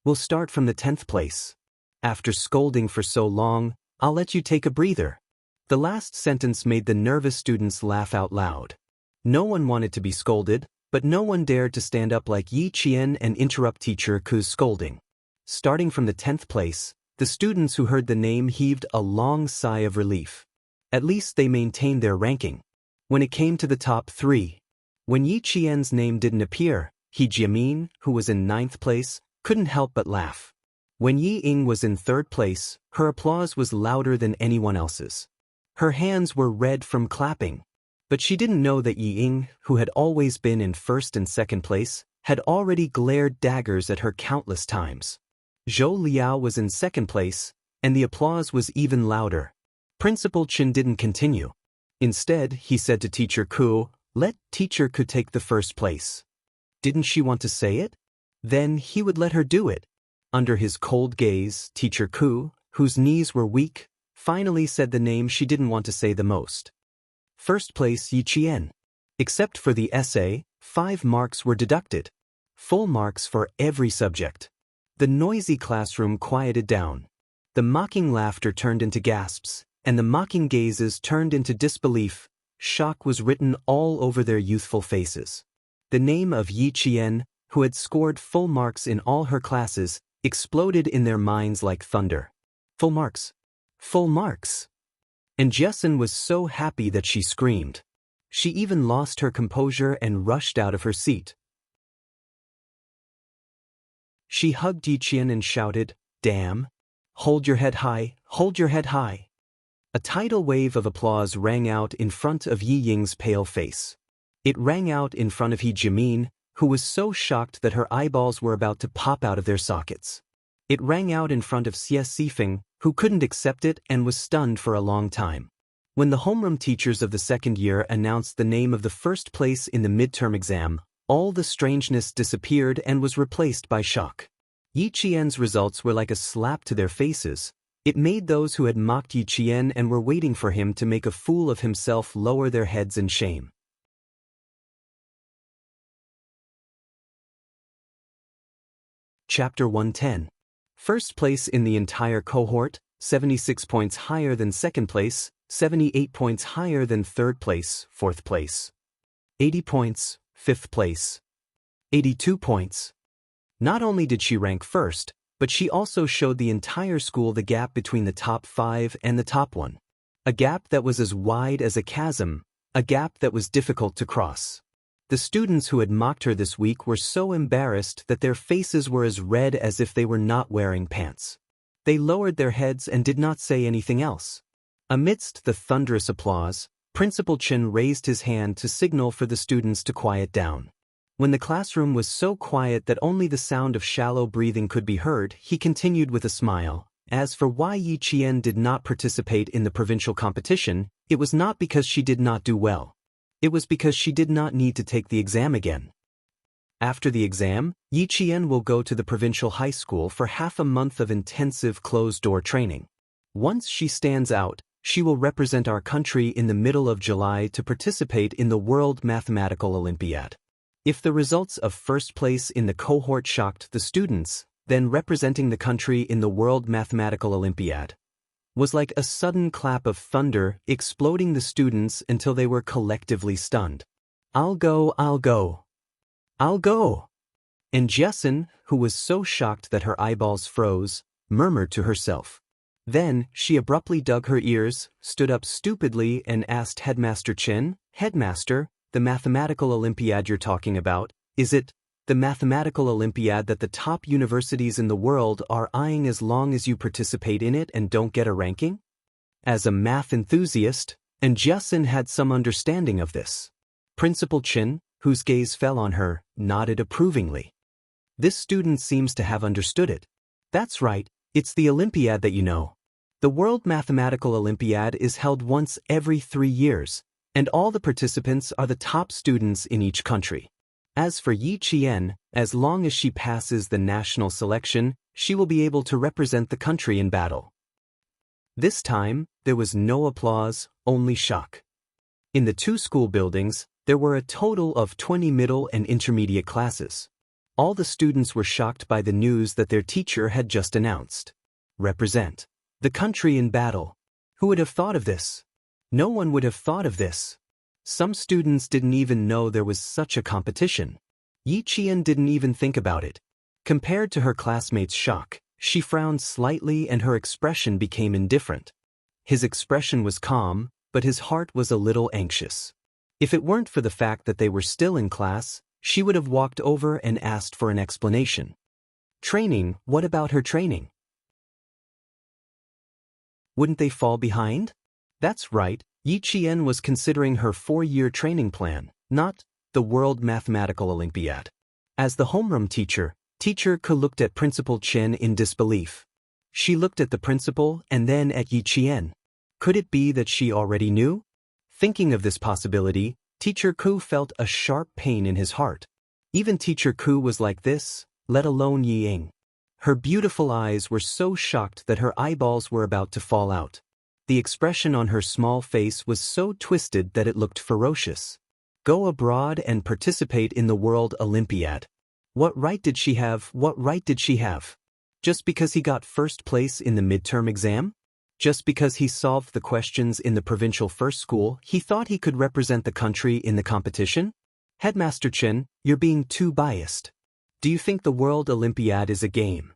We'll start from the 10th place. After scolding for so long, I'll let you take a breather." The last sentence made the nervous students laugh out loud. No one wanted to be scolded, but no one dared to stand up like Yi Qian and interrupt Teacher Ku's scolding. Starting from the 10th place, the students who heard the name heaved a long sigh of relief. At least they maintained their ranking. When it came to the top 3, when Yi Qian's name didn't appear, He Jimin, who was in 9th place, couldn't help but laugh. When Yi Ying was in 3rd place, her applause was louder than anyone else's. Her hands were red from clapping. But she didn't know that Yi Ying, who had always been in 1st and 2nd place, had already glared daggers at her countless times. Zhou Liao was in 2nd place, and the applause was even louder. Principal Chen didn't continue. Instead, he said to Teacher Ku, "Let Teacher Ku take the 1st place." Didn't she want to say it? Then he would let her do it. Under his cold gaze, Teacher Ku, whose knees were weak, finally said the name she didn't want to say the most. 1st place Yi Qian. Except for the essay, 5 marks were deducted. Full marks for every subject. The noisy classroom quieted down. The mocking laughter turned into gasps, and the mocking gazes turned into disbelief. Shock was written all over their youthful faces. The name of Yi Qian, who had scored full marks in all her classes, exploded in their minds like thunder. Full marks. Full marks. And Jessen was so happy that she screamed. She even lost her composure and rushed out of her seat. She hugged Yiqian and shouted, "Damn! Hold your head high, hold your head high." A tidal wave of applause rang out in front of Yi Ying's pale face. It rang out in front of He Jimin, who was so shocked that her eyeballs were about to pop out of their sockets. It rang out in front of Xie Sifeng, who couldn't accept it and was stunned for a long time. When the homeroom teachers of the second year announced the name of the first place in the midterm exam, all the strangeness disappeared and was replaced by shock. Yi Qian's results were like a slap to their faces. It made those who had mocked Yi Qian and were waiting for him to make a fool of himself lower their heads in shame. Chapter 110. First place in the entire cohort, 76 points higher than second place, 78 points higher than third place, fourth place. 80 points, fifth place. 82 points. Not only did she rank first, but she also showed the entire school the gap between the top 5 and the top 1. A gap that was as wide as a chasm, a gap that was difficult to cross. The students who had mocked her this week were so embarrassed that their faces were as red as if they were not wearing pants. They lowered their heads and did not say anything else. Amidst the thunderous applause, Principal Chen raised his hand to signal for the students to quiet down. When the classroom was so quiet that only the sound of shallow breathing could be heard, he continued with a smile. As for why Yi Qian did not participate in the provincial competition, it was not because she did not do well. It was because she did not need to take the exam again. After the exam, Yi Qian will go to the provincial high school for half a month of intensive closed-door training. Once she stands out, she will represent our country in the middle of July to participate in the World Mathematical Olympiad. If the results of first place in the cohort shocked the students, then representing the country in the World Mathematical Olympiad was like a sudden clap of thunder exploding the students until they were collectively stunned. "I'll go, I'll go. I'll go." And Jessen, who was so shocked that her eyeballs froze, murmured to herself. Then, she abruptly dug her ears, stood up stupidly and asked Headmaster Chen, "Headmaster, the mathematical Olympiad you're talking about, is it the mathematical Olympiad that the top universities in the world are eyeing as long as you participate in it and don't get a ranking?" As a math enthusiast, and Jessen had some understanding of this. Principal Chen, whose gaze fell on her, nodded approvingly. "This student seems to have understood it. That's right, it's the Olympiad that you know. The World Mathematical Olympiad is held once every 3 years, and all the participants are the top students in each country. As for Yi Qian, as long as she passes the national selection, she will be able to represent the country in battle." This time, there was no applause, only shock. In the 2 school buildings, there were a total of 20 middle and intermediate classes. All the students were shocked by the news that their teacher had just announced. Represent the country in battle. Who would have thought of this? No one would have thought of this. Some students didn't even know there was such a competition. Yi Qian didn't even think about it. Compared to her classmates' shock, she frowned slightly and her expression became indifferent. His expression was calm, but his heart was a little anxious. If it weren't for the fact that they were still in class, she would have walked over and asked for an explanation. Training, what about her training? Wouldn't they fall behind? That's right, Yi Qian was considering her 4-year training plan, not the World Mathematical Olympiad. As the homeroom teacher, Teacher Ke looked at Principal Chen in disbelief. She looked at the principal and then at Yi Qian. Could it be that she already knew? Thinking of this possibility, Teacher Ke felt a sharp pain in his heart. Even Teacher Ke was like this, let alone Yi Ying. Her beautiful eyes were so shocked that her eyeballs were about to fall out. The expression on her small face was so twisted that it looked ferocious. Go abroad and participate in the World Olympiad. What right did she have? What right did she have? Just because he got first place in the midterm exam? Just because he solved the questions in the provincial first school, he thought he could represent the country in the competition? Headmaster Chen, you're being too biased. Do you think the World Olympiad is a game?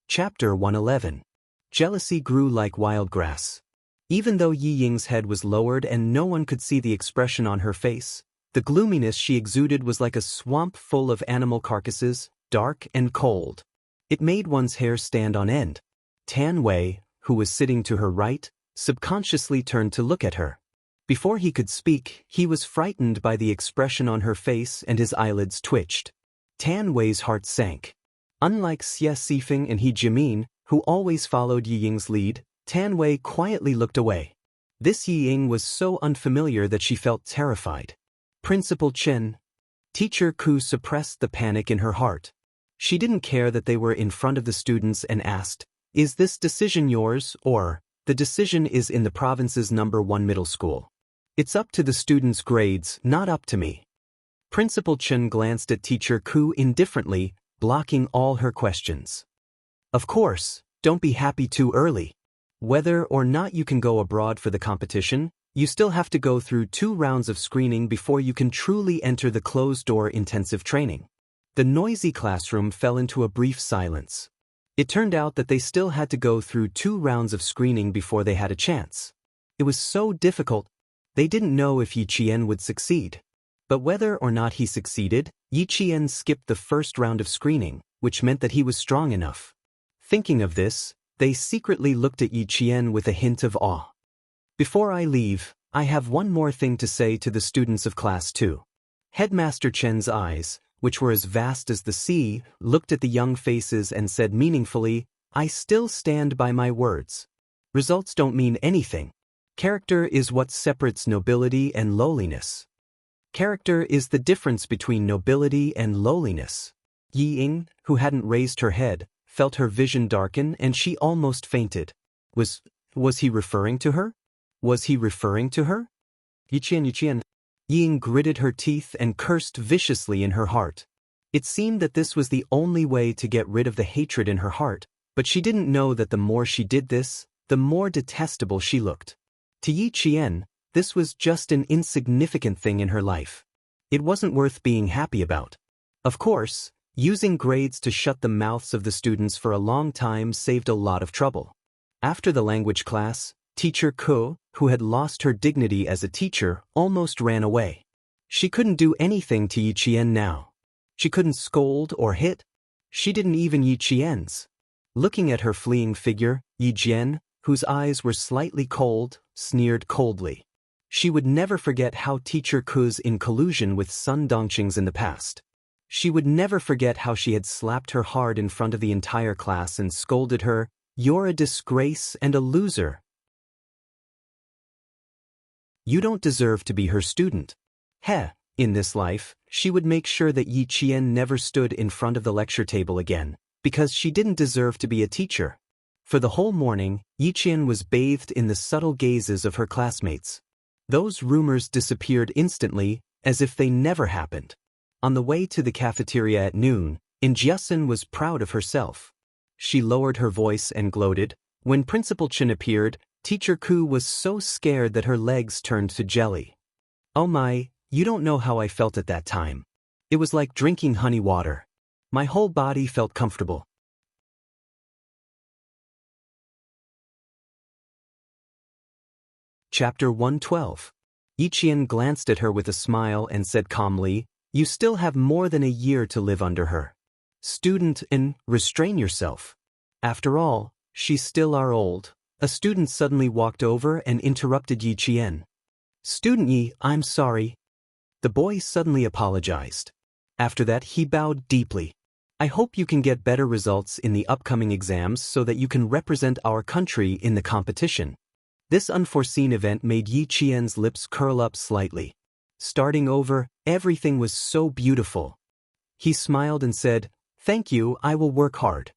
Chapter 111. Jealousy grew like wild grass. Even though Yi Ying's head was lowered and no one could see the expression on her face, the gloominess she exuded was like a swamp full of animal carcasses, dark and cold. It made one's hair stand on end. Tan Wei, who was sitting to her right, subconsciously turned to look at her. Before he could speak, he was frightened by the expression on her face and his eyelids twitched. Tan Wei's heart sank. Unlike Xie Sifeng and He Jimin, who always followed Yi Ying's lead, Tan Wei quietly looked away. This Yi Ying was so unfamiliar that she felt terrified. Principal Chen. Teacher Ku suppressed the panic in her heart. She didn't care that they were in front of the students and asked, "Is this decision yours, or, the decision is in the province's #1 middle school? It's up to the students' grades, not up to me." Principal Chen glanced at Teacher Ku indifferently, blocking all her questions. "Of course, don't be happy too early. Whether or not you can go abroad for the competition, you still have to go through 2 rounds of screening before you can truly enter the closed-door intensive training." The noisy classroom fell into a brief silence. It turned out that they still had to go through 2 rounds of screening before they had a chance. It was so difficult. They didn't know if Yi Qian would succeed. But whether or not he succeeded, Yi Qian skipped the first round of screening, which meant that he was strong enough. Thinking of this, they secretly looked at Yi Qian with a hint of awe. "Before I leave, I have one more thing to say to the students of Class 2. Headmaster Chen's eyes, which were as vast as the sea, looked at the young faces and said meaningfully, "I still stand by my words. Results don't mean anything. Character is what separates nobility and lowliness. Character is the difference between nobility and lowliness." Yi Ying, who hadn't raised her head, felt her vision darken and she almost fainted. Was he referring to her? Was he referring to her? Yi Qian. Yi Ying gritted her teeth and cursed viciously in her heart. It seemed that this was the only way to get rid of the hatred in her heart, but she didn't know that the more she did this, the more detestable she looked. To Yi Qian, this was just an insignificant thing in her life. It wasn't worth being happy about. Of course, using grades to shut the mouths of the students for a long time saved a lot of trouble. After the language class, Teacher Ko, who had lost her dignity as a teacher, almost ran away. She couldn't do anything to Yi Qian now. She couldn't scold or hit. She didn't even Yi Qian's. Looking at her fleeing figure, Yi Jian, whose eyes were slightly cold, sneered coldly. She would never forget how Teacher Ku's in collusion with Sun Dongqing's in the past. She would never forget how she had slapped her hard in front of the entire class and scolded her, "You're a disgrace and a loser. You don't deserve to be her student." In this life, she would make sure that Yi Qian never stood in front of the lecture table again, because she didn't deserve to be a teacher. For the whole morning, Yi Qian was bathed in the subtle gazes of her classmates. Those rumors disappeared instantly, as if they never happened. On the way to the cafeteria at noon, Jiasun was proud of herself. She lowered her voice and gloated. When Principal Chen appeared, Teacher Ku was so scared that her legs turned to jelly. "Oh my, you don't know how I felt at that time. It was like drinking honey water. My whole body felt comfortable." Chapter 112. Yi Qian glanced at her with a smile and said calmly, "You still have more than a year to live under her. Student, and restrain yourself. After all, she's still our old." A student suddenly walked over and interrupted Yi Qian. "Student Yi, I'm sorry." The boy suddenly apologized. After that, he bowed deeply. "I hope you can get better results in the upcoming exams so that you can represent our country in the competition." This unforeseen event made Yi Qian's lips curl up slightly. Starting over, everything was so beautiful. He smiled and said, "Thank you, I will work hard."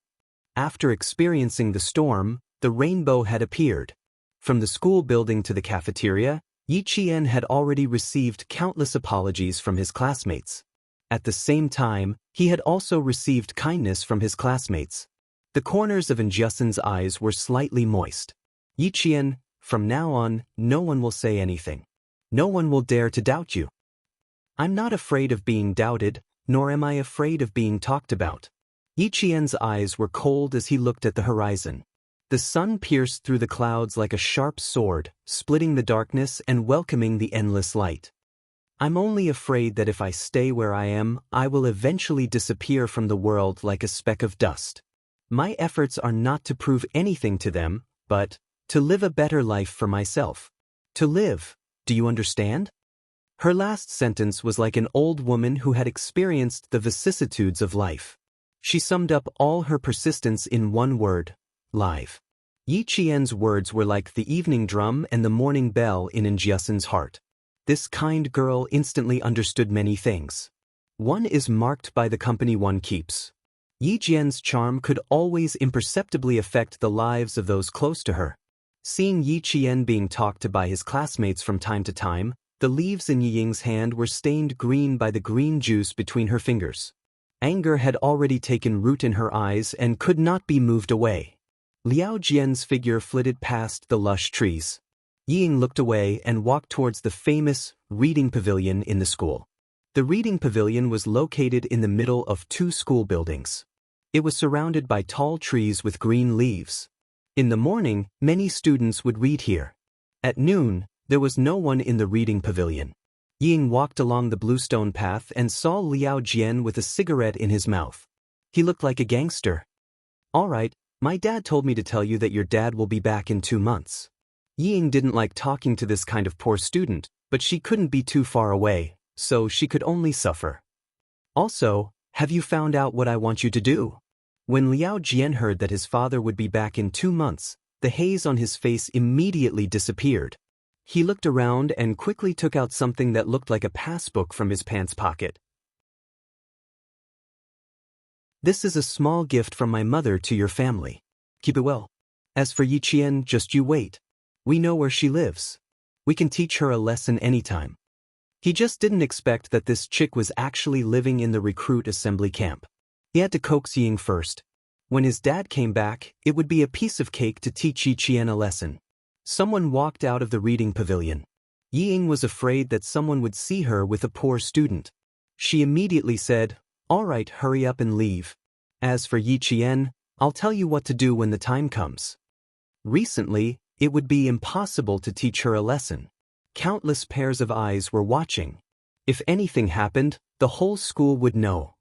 After experiencing the storm, the rainbow had appeared. From the school building to the cafeteria, Yi Qian had already received countless apologies from his classmates. At the same time, he had also received kindness from his classmates. The corners of Jiasun's eyes were slightly moist. "Yi Qian, from now on, no one will say anything. No one will dare to doubt you." "I'm not afraid of being doubted, nor am I afraid of being talked about." Yi Qian's eyes were cold as he looked at the horizon. The sun pierced through the clouds like a sharp sword, splitting the darkness and welcoming the endless light. I'm only afraid that if I stay where I am, I will eventually disappear from the world like a speck of dust. My efforts are not to prove anything to them, but to live a better life for myself. To live, do you understand? Her last sentence was like an old woman who had experienced the vicissitudes of life. She summed up all her persistence in one word: live. Yi Qian's words were like the evening drum and the morning bell in Jiasen's heart. This kind girl instantly understood many things. One is marked by the company one keeps. Yi Qian's charm could always imperceptibly affect the lives of those close to her. Seeing Yi Qian being talked to by his classmates from time to time, the leaves in Yi Ying's hand were stained green by the green juice between her fingers. Anger had already taken root in her eyes and could not be moved away. Liao Jian's figure flitted past the lush trees. Yi Ying looked away and walked towards the famous reading pavilion in the school. The reading pavilion was located in the middle of two school buildings. It was surrounded by tall trees with green leaves. In the morning, many students would read here. At noon, there was no one in the reading pavilion. Yi Ying walked along the bluestone path and saw Liao Jian with a cigarette in his mouth. He looked like a gangster. "All right, my dad told me to tell you that your dad will be back in 2 months." Yi Ying didn't like talking to this kind of poor student, but she couldn't be too far away, so she could only suffer. "Also, have you found out what I want you to do?" When Liao Jian heard that his father would be back in 2 months, the haze on his face immediately disappeared. He looked around and quickly took out something that looked like a passbook from his pants pocket. "This is a small gift from my mother to your family. Keep it well. As for Yi Qian, just you wait. We know where she lives. We can teach her a lesson anytime." He just didn't expect that this chick was actually living in the recruit assembly camp. He had to coax Yi Ying first. When his dad came back, it would be a piece of cake to teach Yi Qian a lesson. Someone walked out of the reading pavilion. Yi Ying was afraid that someone would see her with a poor student. She immediately said, "All right, hurry up and leave. As for Yi Qian, I'll tell you what to do when the time comes." Recently, it would be impossible to teach her a lesson. Countless pairs of eyes were watching. If anything happened, the whole school would know.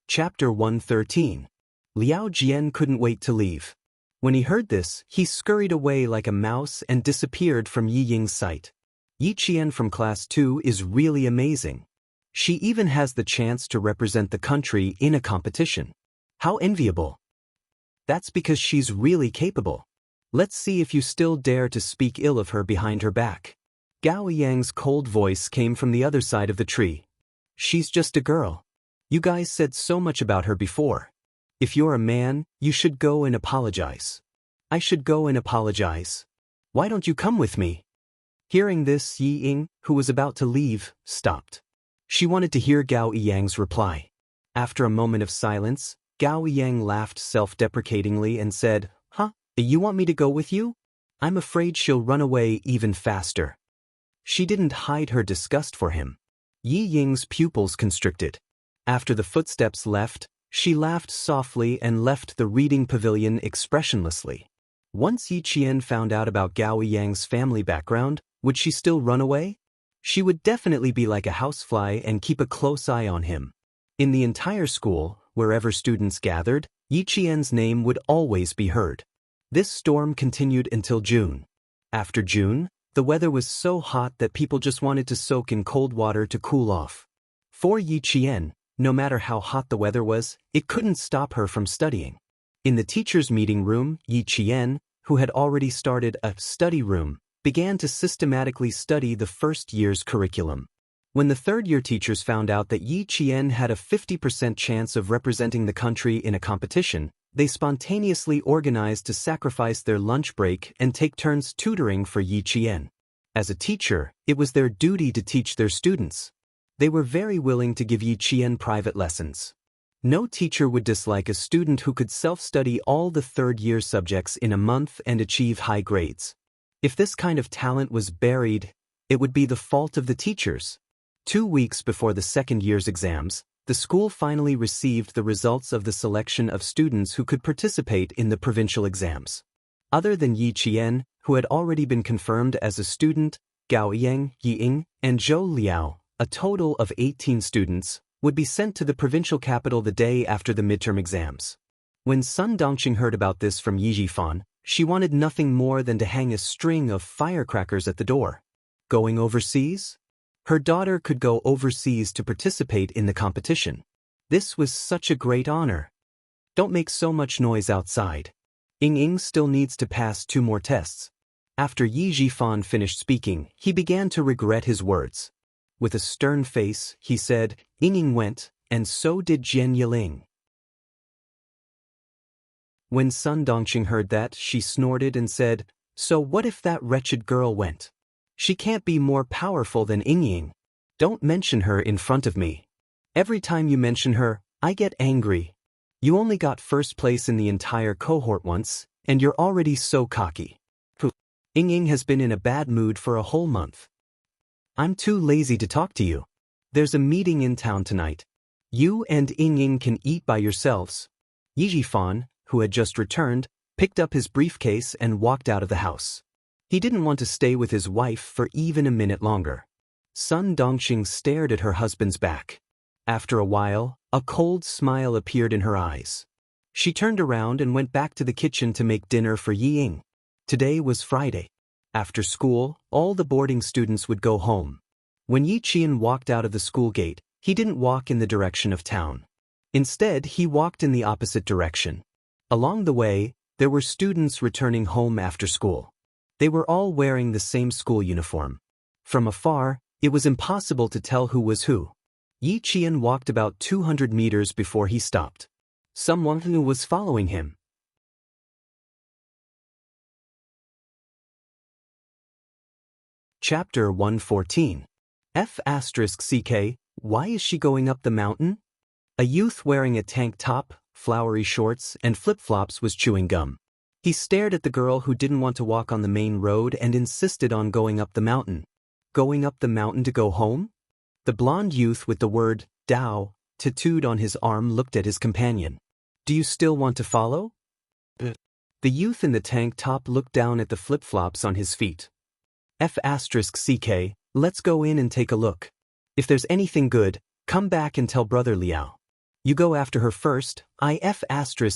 Chapter 113. Liao Jian couldn't wait to leave. When he heard this, he scurried away like a mouse and disappeared from Yi Ying's sight. Yi Qian from Class 2 is really amazing. She even has the chance to represent the country in a competition. How enviable. That's because she's really capable. Let's see if you still dare to speak ill of her behind her back. Gao Yang's cold voice came from the other side of the tree. "She's just a girl. You guys said so much about her before. If you're a man, you should go and apologize." "I should go and apologize. Why don't you come with me?" Hearing this, Yi Ying, who was about to leave, stopped. She wanted to hear Gao Yang's reply. After a moment of silence, Gao Yang laughed self-deprecatingly and said, "Huh? You want me to go with you? I'm afraid she'll run away even faster." She didn't hide her disgust for him. Yi Ying's pupils constricted. After the footsteps left, she laughed softly and left the reading pavilion expressionlessly. Once Yi Qian found out about Gao Yang's family background, would she still run away? She would definitely be like a housefly and keep a close eye on him. In the entire school, wherever students gathered, Yi Qian's name would always be heard. This storm continued until June. After June, the weather was so hot that people just wanted to soak in cold water to cool off. For Yi Qian, no matter how hot the weather was, it couldn't stop her from studying. In the teacher's meeting room, Yi Qian, who had already started a study room, began to systematically study the first year's curriculum. When the third-year teachers found out that Yi Qian had a 50% chance of representing the country in a competition, they spontaneously organized to sacrifice their lunch break and take turns tutoring for Yi Qian. As a teacher, it was their duty to teach their students. They were very willing to give Yi Qian private lessons. No teacher would dislike a student who could self-study all the third-year subjects in a month and achieve high grades. If this kind of talent was buried, it would be the fault of the teachers. 2 weeks before the second year's exams, the school finally received the results of the selection of students who could participate in the provincial exams. Other than Yi Qian, who had already been confirmed as a student, Gao Yang, Yi Ying, and Zhou Liao, a total of 18 students, would be sent to the provincial capital the day after the midterm exams. When Sun Dongqing heard about this from Yi Jifan, she wanted nothing more than to hang a string of firecrackers at the door. Going overseas? Her daughter could go overseas to participate in the competition. This was such a great honor. Don't make so much noise outside. Ying Ying still needs to pass 2 more tests. After Yi Jifan finished speaking, he began to regret his words. With a stern face, he said, Ying Ying went, and so did Jian Yiling. When Sun Dongqing heard that, she snorted and said, so what if that wretched girl went? She can't be more powerful than Ying Ying. Don't mention her in front of me. Every time you mention her, I get angry. You only got first place in the entire cohort once, and you're already so cocky. Ying Ying has been in a bad mood for a whole month. I'm too lazy to talk to you. There's a meeting in town tonight. You and Ying Ying can eat by yourselves. Yi Jifan, who had just returned, picked up his briefcase and walked out of the house. He didn't want to stay with his wife for even a minute longer. Sun Dongqing stared at her husband's back. After a while, a cold smile appeared in her eyes. She turned around and went back to the kitchen to make dinner for Yi Ying. Today was Friday. After school, all the boarding students would go home. When Yi Qian walked out of the school gate, he didn't walk in the direction of town. Instead, he walked in the opposite direction. Along the way, there were students returning home after school. They were all wearing the same school uniform. From afar, it was impossible to tell who was who. Yi Qian walked about 200 meters before he stopped. Someone who was following him. Chapter 114. F***CK, why is she going up the mountain? A youth wearing a tank top, flowery shorts, and flip-flops was chewing gum. He stared at the girl who didn't want to walk on the main road and insisted on going up the mountain. Going up the mountain to go home? The blonde youth with the word, Dao, tattooed on his arm looked at his companion. Do you still want to follow? The youth in the tank top looked down at the flip-flops on his feet. F***CK, let's go in and take a look. If there's anything good, come back and tell Brother Liao. You go after her first.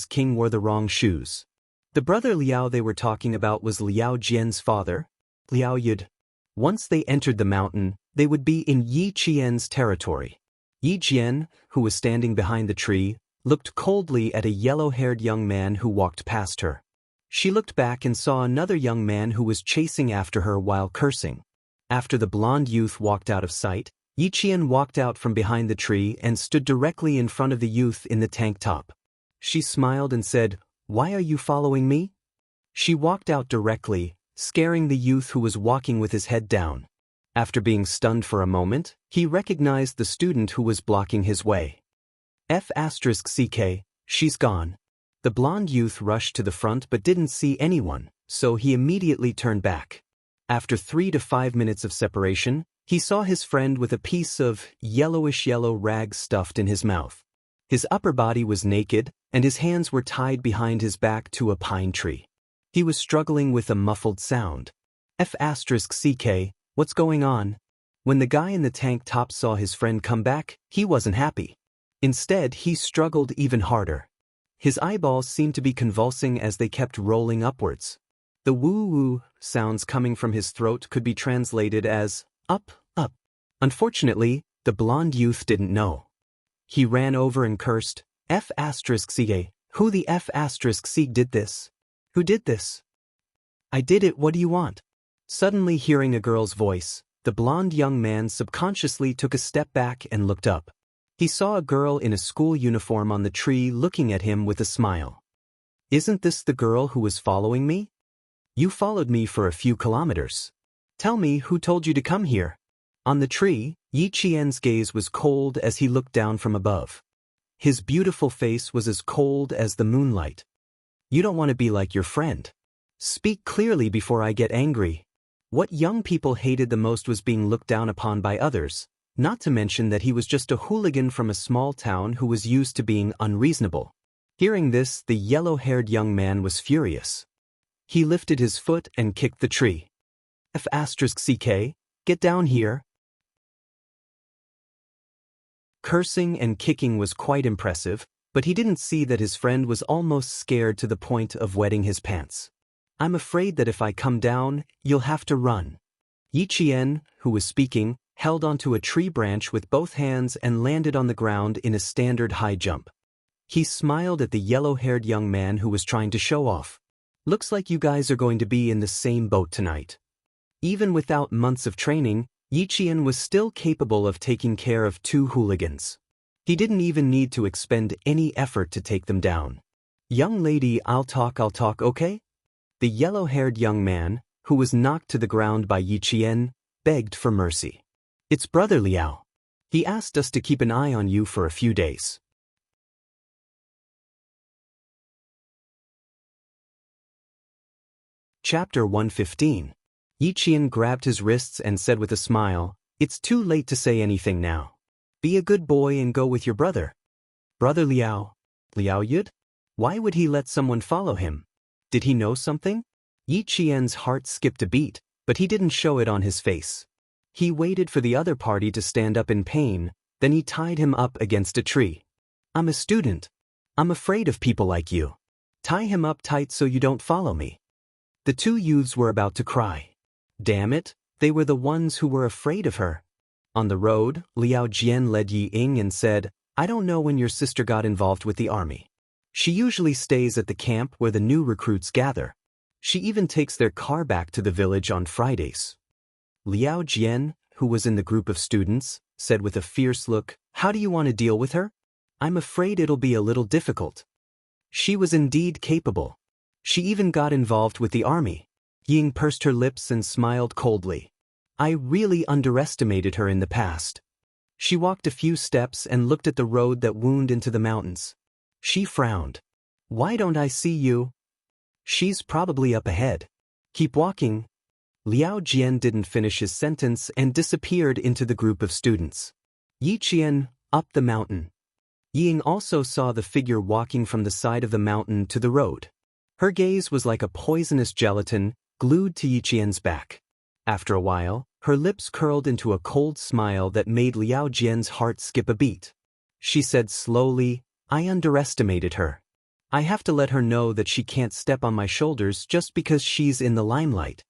King wore the wrong shoes. The Brother Liao they were talking about was Liao Jian's father, Liao Yud. Once they entered the mountain, they would be in Yi Qian's territory. Yi Jian, who was standing behind the tree, looked coldly at a yellow-haired young man who walked past her. She looked back and saw another young man who was chasing after her while cursing. After the blonde youth walked out of sight, Yi Qian walked out from behind the tree and stood directly in front of the youth in the tank top. She smiled and said, Why are you following me? She walked out directly, scaring the youth who was walking with his head down. After being stunned for a moment, he recognized the student who was blocking his way. F***CK, she's gone. The blonde youth rushed to the front but didn't see anyone, so he immediately turned back. After 3 to 5 minutes of separation, he saw his friend with a piece of yellowish-yellow rag stuffed in his mouth. His upper body was naked, and his hands were tied behind his back to a pine tree. He was struggling with a muffled sound. F***CK, what's going on? When the guy in the tank top saw his friend come back, he wasn't happy. Instead, he struggled even harder. His eyeballs seemed to be convulsing as they kept rolling upwards. The woo-woo sounds coming from his throat could be translated as, up, up. Unfortunately, the blonde youth didn't know. He ran over and cursed, F***CK, who the F***CK did this? Who did this? I did it, what do you want? Suddenly hearing a girl's voice, the blonde young man subconsciously took a step back and looked up. He saw a girl in a school uniform on the tree looking at him with a smile. Isn't this the girl who was following me? You followed me for a few kilometers. Tell me who told you to come here. On the tree, Yi Qian's gaze was cold as he looked down from above. His beautiful face was as cold as the moonlight. You don't want to be like your friend. Speak clearly before I get angry. What young people hated the most was being looked down upon by others. Not to mention that he was just a hooligan from a small town who was used to being unreasonable. Hearing this, the yellow-haired young man was furious. He lifted his foot and kicked the tree. F***ck, get down here. Cursing and kicking was quite impressive, but he didn't see that his friend was almost scared to the point of wetting his pants. I'm afraid that if I come down, you'll have to run. Yi Qian, who was speaking, held onto a tree branch with both hands and landed on the ground in a standard high jump. He smiled at the yellow-haired young man who was trying to show off. Looks like you guys are going to be in the same boat tonight. Even without months of training, Yi Qian was still capable of taking care of two hooligans. He didn't even need to expend any effort to take them down. Young lady, I'll talk, okay? The yellow-haired young man, who was knocked to the ground by Yi Qian, begged for mercy. It's Brother Liao. He asked us to keep an eye on you for a few days. Chapter 115. Yi Qian grabbed his wrists and said with a smile, "It's too late to say anything now. Be a good boy and go with your brother." Brother Liao? Liao Yud? Why would he let someone follow him? Did he know something? Yi Qian's heart skipped a beat, but he didn't show it on his face. He waited for the other party to stand up in pain, then he tied him up against a tree. I'm a student. I'm afraid of people like you. Tie him up tight so you don't follow me. The two youths were about to cry. Damn it, they were the ones who were afraid of her. On the road, Liao Jian led Yi Ying and said, I don't know when your sister got involved with the army. She usually stays at the camp where the new recruits gather. She even takes their car back to the village on Fridays. Liao Jian, who was in the group of students, said with a fierce look, How do you want to deal with her? I'm afraid it'll be a little difficult. She was indeed capable. She even got involved with the army. Ying pursed her lips and smiled coldly. I really underestimated her in the past. She walked a few steps and looked at the road that wound into the mountains. She frowned. Why don't I see you? She's probably up ahead. Keep walking. Liao Jian didn't finish his sentence and disappeared into the group of students. Yi Qian, up the mountain. Ying also saw the figure walking from the side of the mountain to the road. Her gaze was like a poisonous gelatin glued to Yi Qian's back. After a while, her lips curled into a cold smile that made Liao Jian's heart skip a beat. She said slowly, I underestimated her. I have to let her know that she can't step on my shoulders just because she's in the limelight.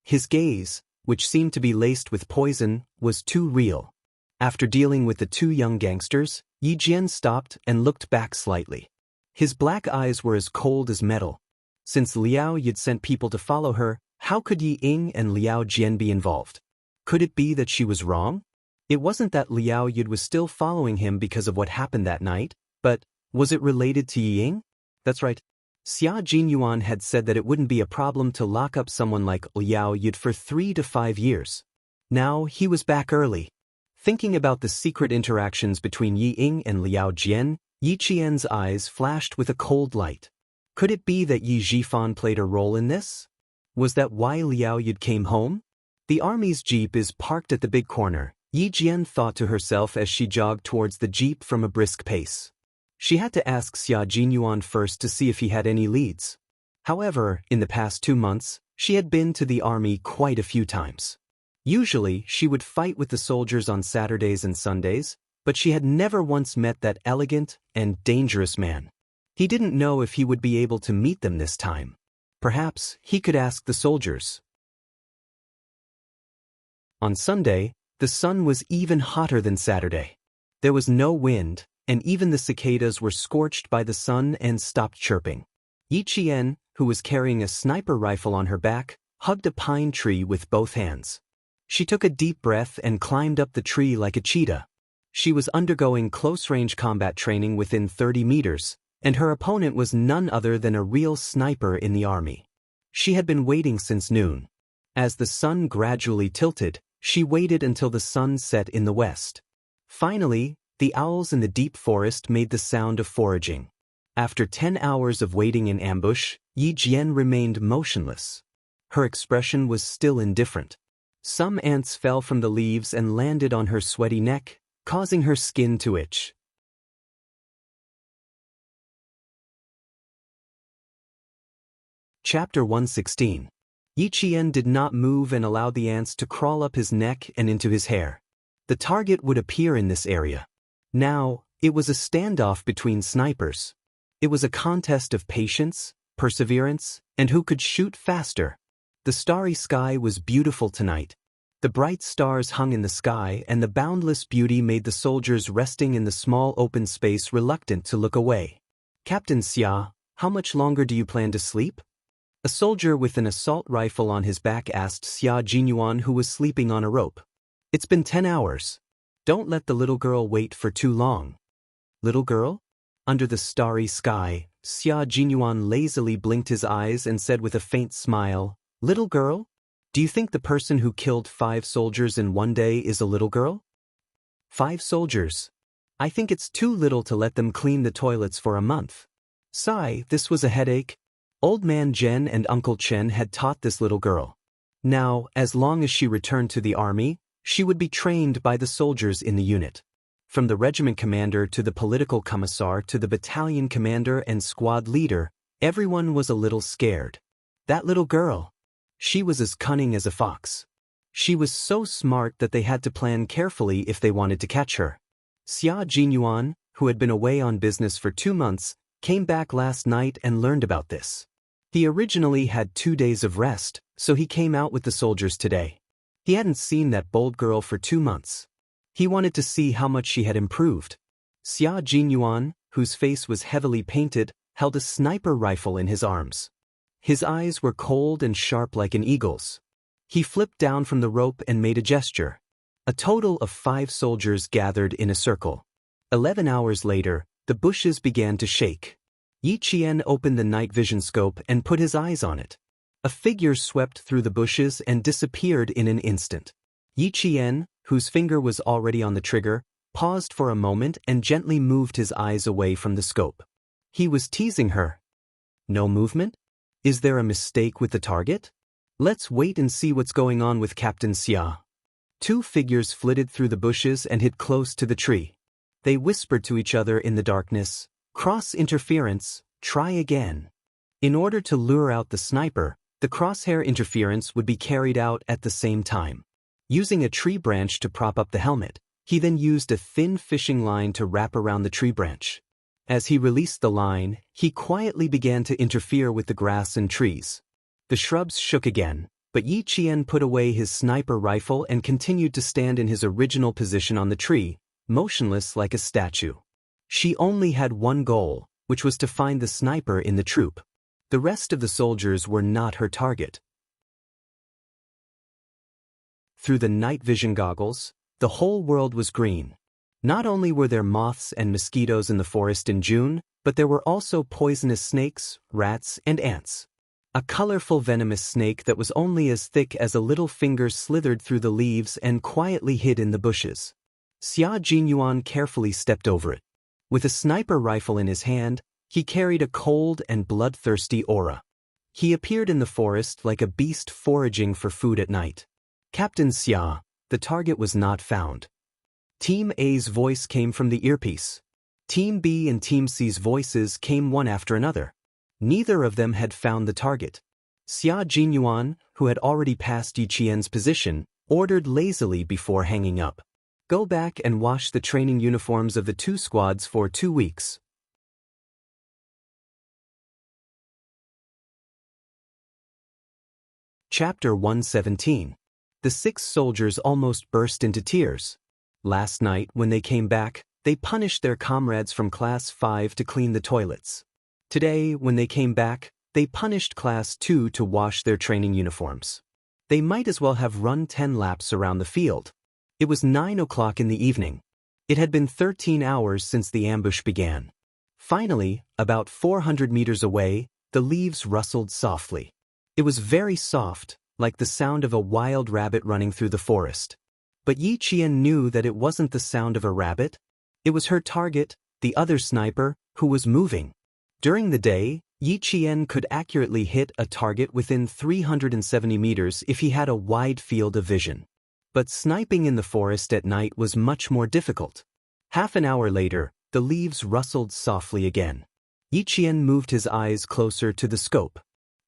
His gaze, which seemed to be laced with poison, was too real. After dealing with the two young gangsters, Yi Jian stopped and looked back slightly. His black eyes were as cold as metal. Since Liao Yud sent people to follow her, how could Yi Ying and Liao Jian be involved? Could it be that she was wrong? It wasn't that Liao Yud was still following him because of what happened that night, but was it related to Yi Ying? That's right. Xia Jinyuan had said that it wouldn't be a problem to lock up someone like Liao Yud for 3 to 5 years. Now he was back early. Thinking about the secret interactions between Yi Ying and Liao Jian, Yi Qian's eyes flashed with a cold light. Could it be that Yi Zhifan played a role in this? Was that why Liao Yud came home? The army's jeep is parked at the big corner, Yi Jian thought to herself as she jogged towards the jeep from a brisk pace. She had to ask Xia Jinyuan first to see if he had any leads. However, in the past 2 months, she had been to the army quite a few times. Usually, she would fight with the soldiers on Saturdays and Sundays, but she had never once met that elegant and dangerous man. He didn't know if he would be able to meet them this time. Perhaps he could ask the soldiers. On Sunday, the sun was even hotter than Saturday. There was no wind, and even the cicadas were scorched by the sun and stopped chirping. Yi Qian, who was carrying a sniper rifle on her back, hugged a pine tree with both hands. She took a deep breath and climbed up the tree like a cheetah. She was undergoing close-range combat training within 30 meters, and her opponent was none other than a real sniper in the army. She had been waiting since noon. As the sun gradually tilted, she waited until the sun set in the west. Finally, the owls in the deep forest made the sound of foraging. After 10 hours of waiting in ambush, Yi Jian remained motionless. Her expression was still indifferent. Some ants fell from the leaves and landed on her sweaty neck, causing her skin to itch. Chapter 116. Yiqian did not move and allowed the ants to crawl up his neck and into his hair. The target would appear in this area. Now, it was a standoff between snipers. It was a contest of patience, perseverance, and who could shoot faster. The starry sky was beautiful tonight. The bright stars hung in the sky, and the boundless beauty made the soldiers resting in the small open space reluctant to look away. "Captain Xia, how much longer do you plan to sleep?" A soldier with an assault rifle on his back asked Xia Jinyuan, who was sleeping on a rope. "It's been 10 hours. Don't let the little girl wait for too long." "Little girl?" Under the starry sky, Xia Jinyuan lazily blinked his eyes and said with a faint smile, "Little girl? Do you think the person who killed 5 soldiers in one day is a little girl?" 5 soldiers. I think it's too little to let them clean the toilets for a month. Sigh, this was a headache. Old Man Zhen and Uncle Chen had taught this little girl. Now, as long as she returned to the army, she would be trained by the soldiers in the unit. From the regiment commander to the political commissar to the battalion commander and squad leader, everyone was a little scared. That little girl. She was as cunning as a fox. She was so smart that they had to plan carefully if they wanted to catch her. Xia Jinyuan, who had been away on business for 2 months, came back last night and learned about this. He originally had 2 days of rest, so he came out with the soldiers today. He hadn't seen that bold girl for 2 months. He wanted to see how much she had improved. Xia Jinyuan, whose face was heavily painted, held a sniper rifle in his arms. His eyes were cold and sharp like an eagle's. He flipped down from the rope and made a gesture. A total of 5 soldiers gathered in a circle. 11 hours later, the bushes began to shake. Yiqian opened the night vision scope and put his eyes on it. A figure swept through the bushes and disappeared in an instant. Yiqian, whose finger was already on the trigger, paused for a moment and gently moved his eyes away from the scope. He was teasing her. No movement? Is there a mistake with the target? Let's wait and see what's going on with Captain Xia. 2 figures flitted through the bushes and hid close to the tree. They whispered to each other in the darkness, "Cross interference, try again." In order to lure out the sniper, the crosshair interference would be carried out at the same time. Using a tree branch to prop up the helmet, he then used a thin fishing line to wrap around the tree branch. As he released the line, he quietly began to interfere with the grass and trees. The shrubs shook again, but Yiqian put away his sniper rifle and continued to stand in his original position on the tree, motionless like a statue. She only had one goal, which was to find the sniper in the troop. The rest of the soldiers were not her target. Through the night vision goggles, the whole world was green. Not only were there moths and mosquitoes in the forest in June, but there were also poisonous snakes, rats, and ants. A colorful venomous snake that was only as thick as a little finger slithered through the leaves and quietly hid in the bushes. Xia Jinyuan carefully stepped over it. With a sniper rifle in his hand, he carried a cold and bloodthirsty aura. He appeared in the forest like a beast foraging for food at night. "Captain Xia, the target was not found." Team A's voice came from the earpiece. Team B and Team C's voices came one after another. Neither of them had found the target. Xia Jinyuan, who had already passed Yiqian's position, ordered lazily before hanging up. "Go back and wash the training uniforms of the 2 squads for 2 weeks. Chapter 117. The 6 soldiers almost burst into tears. Last night, when they came back, they punished their comrades from Class 5 to clean the toilets. Today, when they came back, they punished Class 2 to wash their training uniforms. They might as well have run 10 laps around the field. It was 9 o'clock in the evening. It had been 13 hours since the ambush began. Finally, about 400 meters away, the leaves rustled softly. It was very soft, like the sound of a wild rabbit running through the forest. But Yiqian knew that it wasn't the sound of a rabbit. It was her target, the other sniper, who was moving. During the day, Yi Qian could accurately hit a target within 370 meters if he had a wide field of vision. But sniping in the forest at night was much more difficult. Half an hour later, the leaves rustled softly again. Yi Qian moved his eyes closer to the scope.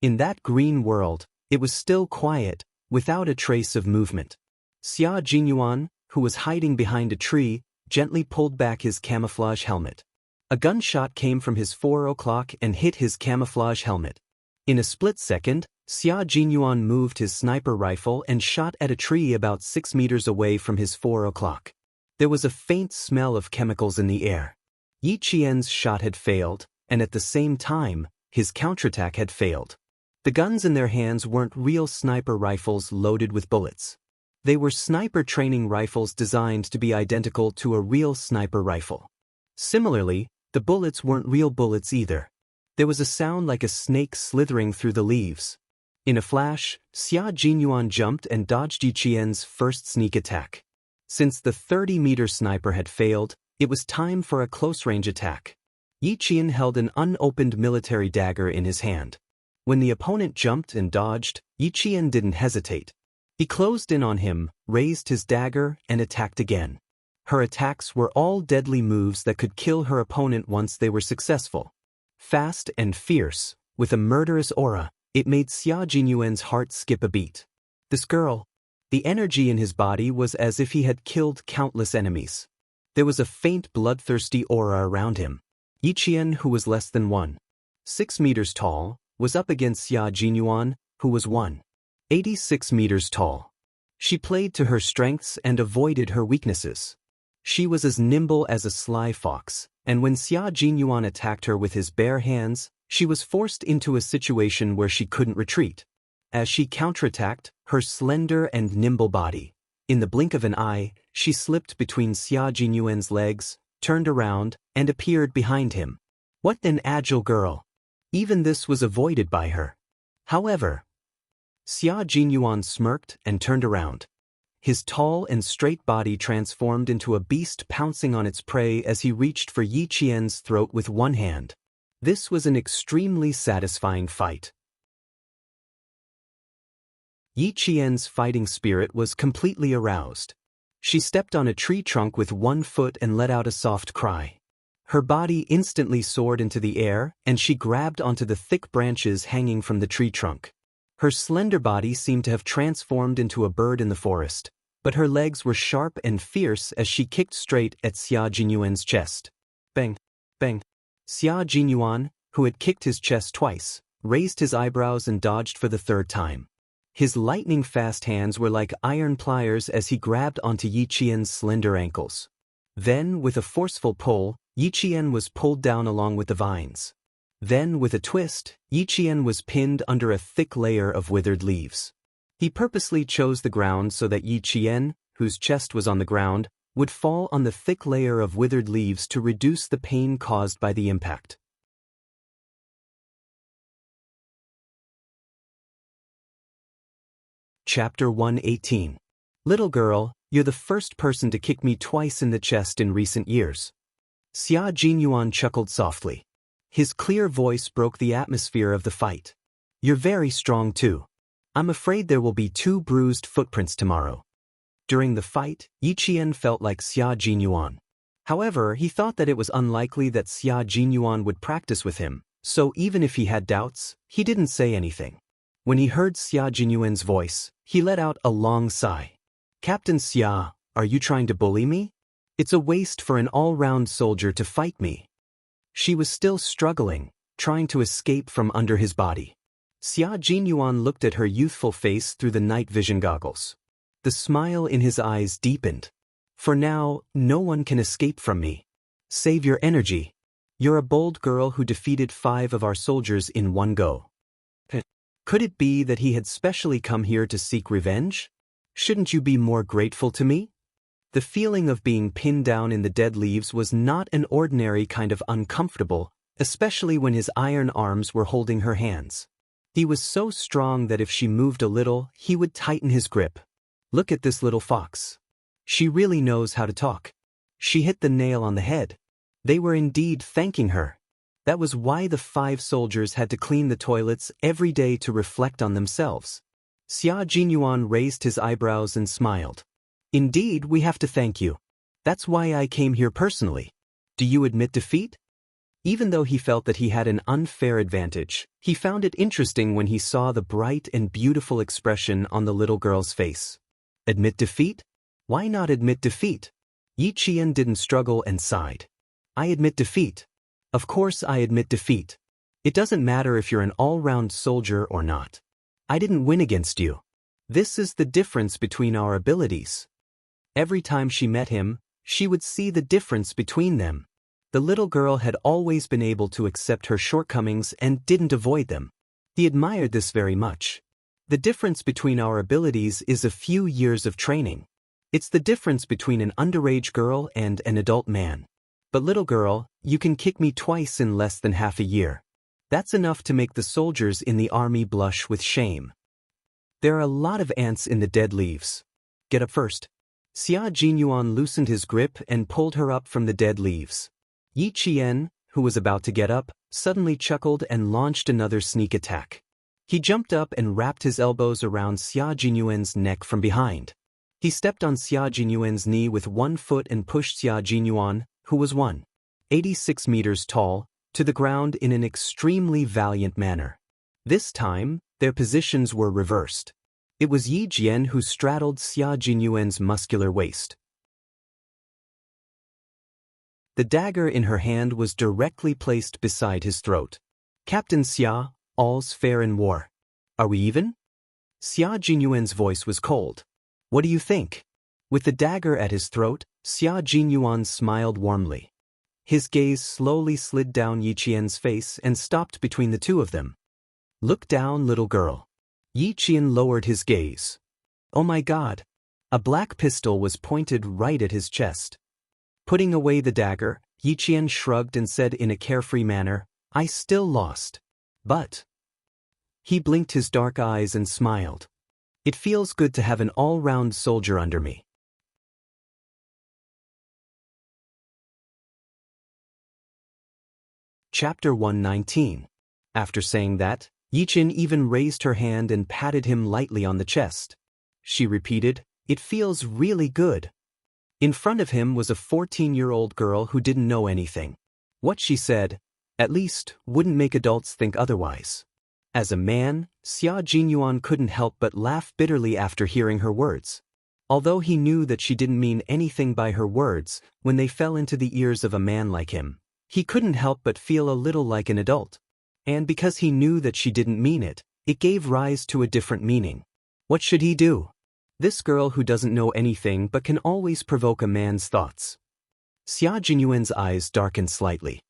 In that green world, it was still quiet, without a trace of movement. Xia Jinyuan, who was hiding behind a tree, gently pulled back his camouflage helmet. A gunshot came from his 4 o'clock and hit his camouflage helmet. In a split second, Xia Jinyuan moved his sniper rifle and shot at a tree about 6 meters away from his 4 o'clock. There was a faint smell of chemicals in the air. Yi Qian's shot had failed, and at the same time, his counterattack had failed. The guns in their hands weren't real sniper rifles loaded with bullets. They were sniper training rifles designed to be identical to a real sniper rifle. Similarly, the bullets weren't real bullets either. There was a sound like a snake slithering through the leaves. In a flash, Xia Jinyuan jumped and dodged Yi Qian's first sneak attack. Since the 30-meter sniper had failed, it was time for a close-range attack. Yi Qian held an unopened military dagger in his hand. When the opponent jumped and dodged, Yi Qian didn't hesitate. He closed in on him, raised his dagger, and attacked again. Her attacks were all deadly moves that could kill her opponent once they were successful. Fast and fierce, with a murderous aura, it made Xia Jinyuan's heart skip a beat. This girl. The energy in his body was as if he had killed countless enemies. There was a faint bloodthirsty aura around him. Yi Qian, who was less than 1.6 meters tall, was up against Xia Jinyuan, who was 1.86 meters tall. She played to her strengths and avoided her weaknesses. She was as nimble as a sly fox, and when Xia Jinyuan attacked her with his bare hands, she was forced into a situation where she couldn't retreat. As she counterattacked, her slender and nimble body, in the blink of an eye, she slipped between Xia Jinyuan's legs, turned around, and appeared behind him. What an agile girl! Even this was avoided by her. However, Xia Jinyuan smirked and turned around. His tall and straight body transformed into a beast pouncing on its prey as he reached for Yi Qian's throat with one hand. This was an extremely satisfying fight. Yi Qian's fighting spirit was completely aroused. She stepped on a tree trunk with one foot and let out a soft cry. Her body instantly soared into the air, and she grabbed onto the thick branches hanging from the tree trunk. Her slender body seemed to have transformed into a bird in the forest, but her legs were sharp and fierce as she kicked straight at Xia Jinyuan's chest. Bang! Bang! Xia Jinyuan, who had kicked his chest twice, raised his eyebrows and dodged for the third time. His lightning-fast hands were like iron pliers as he grabbed onto Yi Qian's slender ankles. Then, with a forceful pull, Yi Qian was pulled down along with the vines. Then, with a twist, Yi Qian was pinned under a thick layer of withered leaves. He purposely chose the ground so that Yi Qian, whose chest was on the ground, would fall on the thick layer of withered leaves to reduce the pain caused by the impact. Chapter 118. Little girl, you're the first person to kick me twice in the chest in recent years. Xia Jinyuan chuckled softly. His clear voice broke the atmosphere of the fight. You're very strong too. I'm afraid there will be 2 bruised footprints tomorrow. During the fight, Yi Qian felt like Xia Jinyuan. However, he thought that it was unlikely that Xia Jinyuan would practice with him, so even if he had doubts, he didn't say anything. When he heard Xia Jinyuan's voice, he let out a long sigh. Captain Xia, are you trying to bully me? It's a waste for an all-round soldier to fight me. She was still struggling, trying to escape from under his body. Xia Jinyuan looked at her youthful face through the night vision goggles. The smile in his eyes deepened. For now, no one can escape from me. Save your energy. You're a bold girl who defeated 5 of our soldiers in one go. Could it be that he had specially come here to seek revenge? Shouldn't you be more grateful to me? The feeling of being pinned down in the dead leaves was not an ordinary kind of uncomfortable, especially when his iron arms were holding her hands. He was so strong that if she moved a little, he would tighten his grip. Look at this little fox. She really knows how to talk. She hit the nail on the head. They were indeed thanking her. That was why the 5 soldiers had to clean the toilets every day to reflect on themselves. Xia Jinyuan raised his eyebrows and smiled. Indeed, we have to thank you. That's why I came here personally. Do you admit defeat? Even though he felt that he had an unfair advantage, he found it interesting when he saw the bright and beautiful expression on the little girl's face. Admit defeat? Why not admit defeat? Yi Qian didn't struggle and sighed. I admit defeat. Of course I admit defeat. It doesn't matter if you're an all-round soldier or not. I didn't win against you. This is the difference between our abilities. Every time she met him, she would see the difference between them. The little girl had always been able to accept her shortcomings and didn't avoid them. He admired this very much. The difference between our abilities is a few years of training. It's the difference between an underage girl and an adult man. But little girl, you can kick me twice in less than half a year. That's enough to make the soldiers in the army blush with shame. There are a lot of ants in the dead leaves. Get up first. Xia Jinyuan loosened his grip and pulled her up from the dead leaves. Yi Qian, who was about to get up, suddenly chuckled and launched another sneak attack. He jumped up and wrapped his elbows around Xia Jinyuan's neck from behind. He stepped on Xia Jinyuan's knee with one foot and pushed Xia Jinyuan, who was 186 meters tall, to the ground in an extremely valiant manner. This time, their positions were reversed. It was Yi Jian who straddled Xia Jinyuan's muscular waist. The dagger in her hand was directly placed beside his throat. Captain Xia, all's fair in war. Are we even? Xia Jinyuan's voice was cold. What do you think? With the dagger at his throat, Xia Jinyuan smiled warmly. His gaze slowly slid down Yi Qian's face and stopped between the two of them. Look down, little girl. Yi Qian lowered his gaze. Oh my God! A black pistol was pointed right at his chest. Putting away the dagger, Yi Qian shrugged and said in a carefree manner, I still lost. But... He blinked his dark eyes and smiled. It feels good to have an all-round soldier under me. Chapter 119. After saying that, Yi Qian even raised her hand and patted him lightly on the chest. She repeated, it feels really good. In front of him was a 14-year-old girl who didn't know anything. What she said, at least, wouldn't make adults think otherwise. As a man, Xia Jinyuan couldn't help but laugh bitterly after hearing her words. Although he knew that she didn't mean anything by her words, when they fell into the ears of a man like him, he couldn't help but feel a little like an adult. And because he knew that she didn't mean it, it gave rise to a different meaning. What should he do? This girl who doesn't know anything but can always provoke a man's thoughts. Xia Jinyuan's eyes darkened slightly.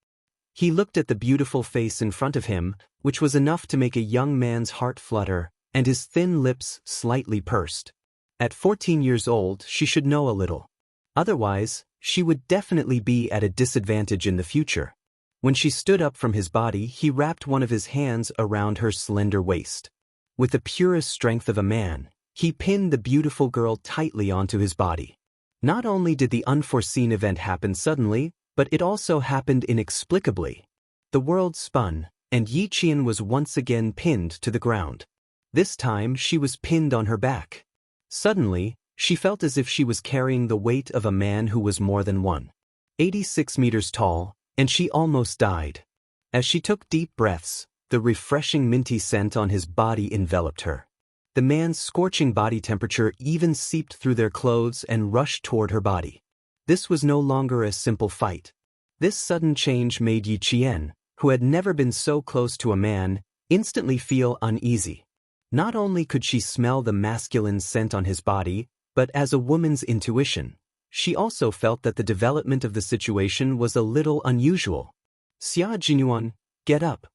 He looked at the beautiful face in front of him, which was enough to make a young man's heart flutter, and his thin lips slightly pursed. At 14 years old, she should know a little. Otherwise, she would definitely be at a disadvantage in the future. When she stood up from his body, he wrapped one of his hands around her slender waist. With the purest strength of a man, he pinned the beautiful girl tightly onto his body. Not only did the unforeseen event happen suddenly, but it also happened inexplicably. The world spun, and Yi Qian was once again pinned to the ground. This time she was pinned on her back. Suddenly, she felt as if she was carrying the weight of a man who was more than 186 meters tall, and she almost died. As she took deep breaths, the refreshing minty scent on his body enveloped her. The man's scorching body temperature even seeped through their clothes and rushed toward her body. This was no longer a simple fight. This sudden change made Yi Qian, who had never been so close to a man, instantly feel uneasy. Not only could she smell the masculine scent on his body, but as a woman's intuition, she also felt that the development of the situation was a little unusual. Xia Jinyuan, get up.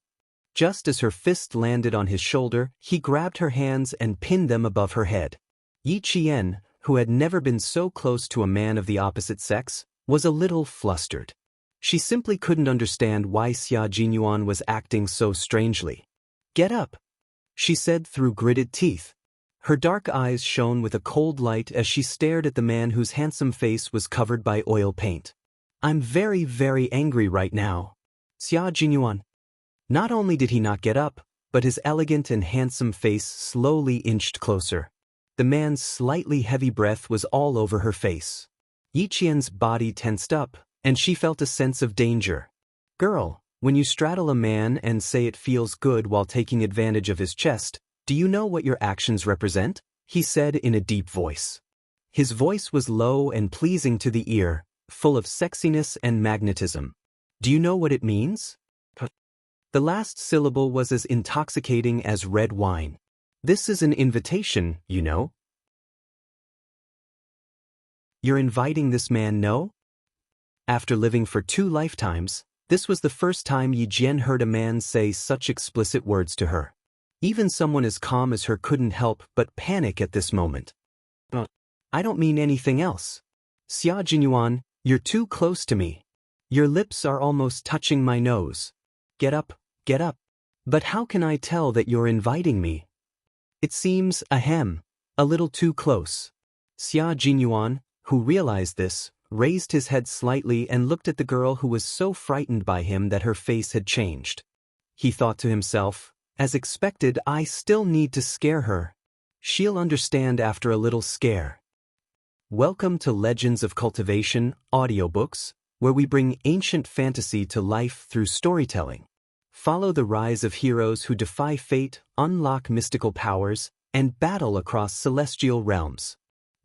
Just as her fist landed on his shoulder, he grabbed her hands and pinned them above her head. Yi Qian, who had never been so close to a man of the opposite sex, was a little flustered. She simply couldn't understand why Xia Jinyuan was acting so strangely. Get up, she said through gritted teeth. Her dark eyes shone with a cold light as she stared at the man whose handsome face was covered by oil paint. I'm very, very angry right now. Xia Jinyuan. Not only did he not get up, but his elegant and handsome face slowly inched closer. The man's slightly heavy breath was all over her face. Yi Qian's body tensed up, and she felt a sense of danger. Girl, when you straddle a man and say it feels good while taking advantage of his chest, do you know what your actions represent? He said in a deep voice. His voice was low and pleasing to the ear, full of sexiness and magnetism. Do you know what it means? The last syllable was as intoxicating as red wine. This is an invitation, you know. You're inviting this man, no? After living for 2 lifetimes, this was the first time Yi Jian heard a man say such explicit words to her. Even someone as calm as her couldn't help but panic at this moment. I don't mean anything else. Xia Jinyuan, you're too close to me. Your lips are almost touching my nose. Get up, get up. But how can I tell that you're inviting me? It seems, a little too close. Xia Jinyuan, who realized this, raised his head slightly and looked at the girl who was so frightened by him that her face had changed. He thought to himself, as expected, I still need to scare her. She'll understand after a little scare. Welcome to Legends of Cultivation, audiobooks, where we bring ancient fantasy to life through storytelling. Follow the rise of heroes who defy fate, unlock mystical powers, and battle across celestial realms.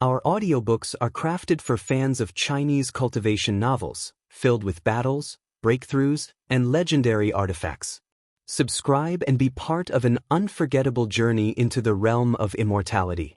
Our audiobooks are crafted for fans of Chinese cultivation novels, filled with battles, breakthroughs, and legendary artifacts. Subscribe and be part of an unforgettable journey into the realm of immortality.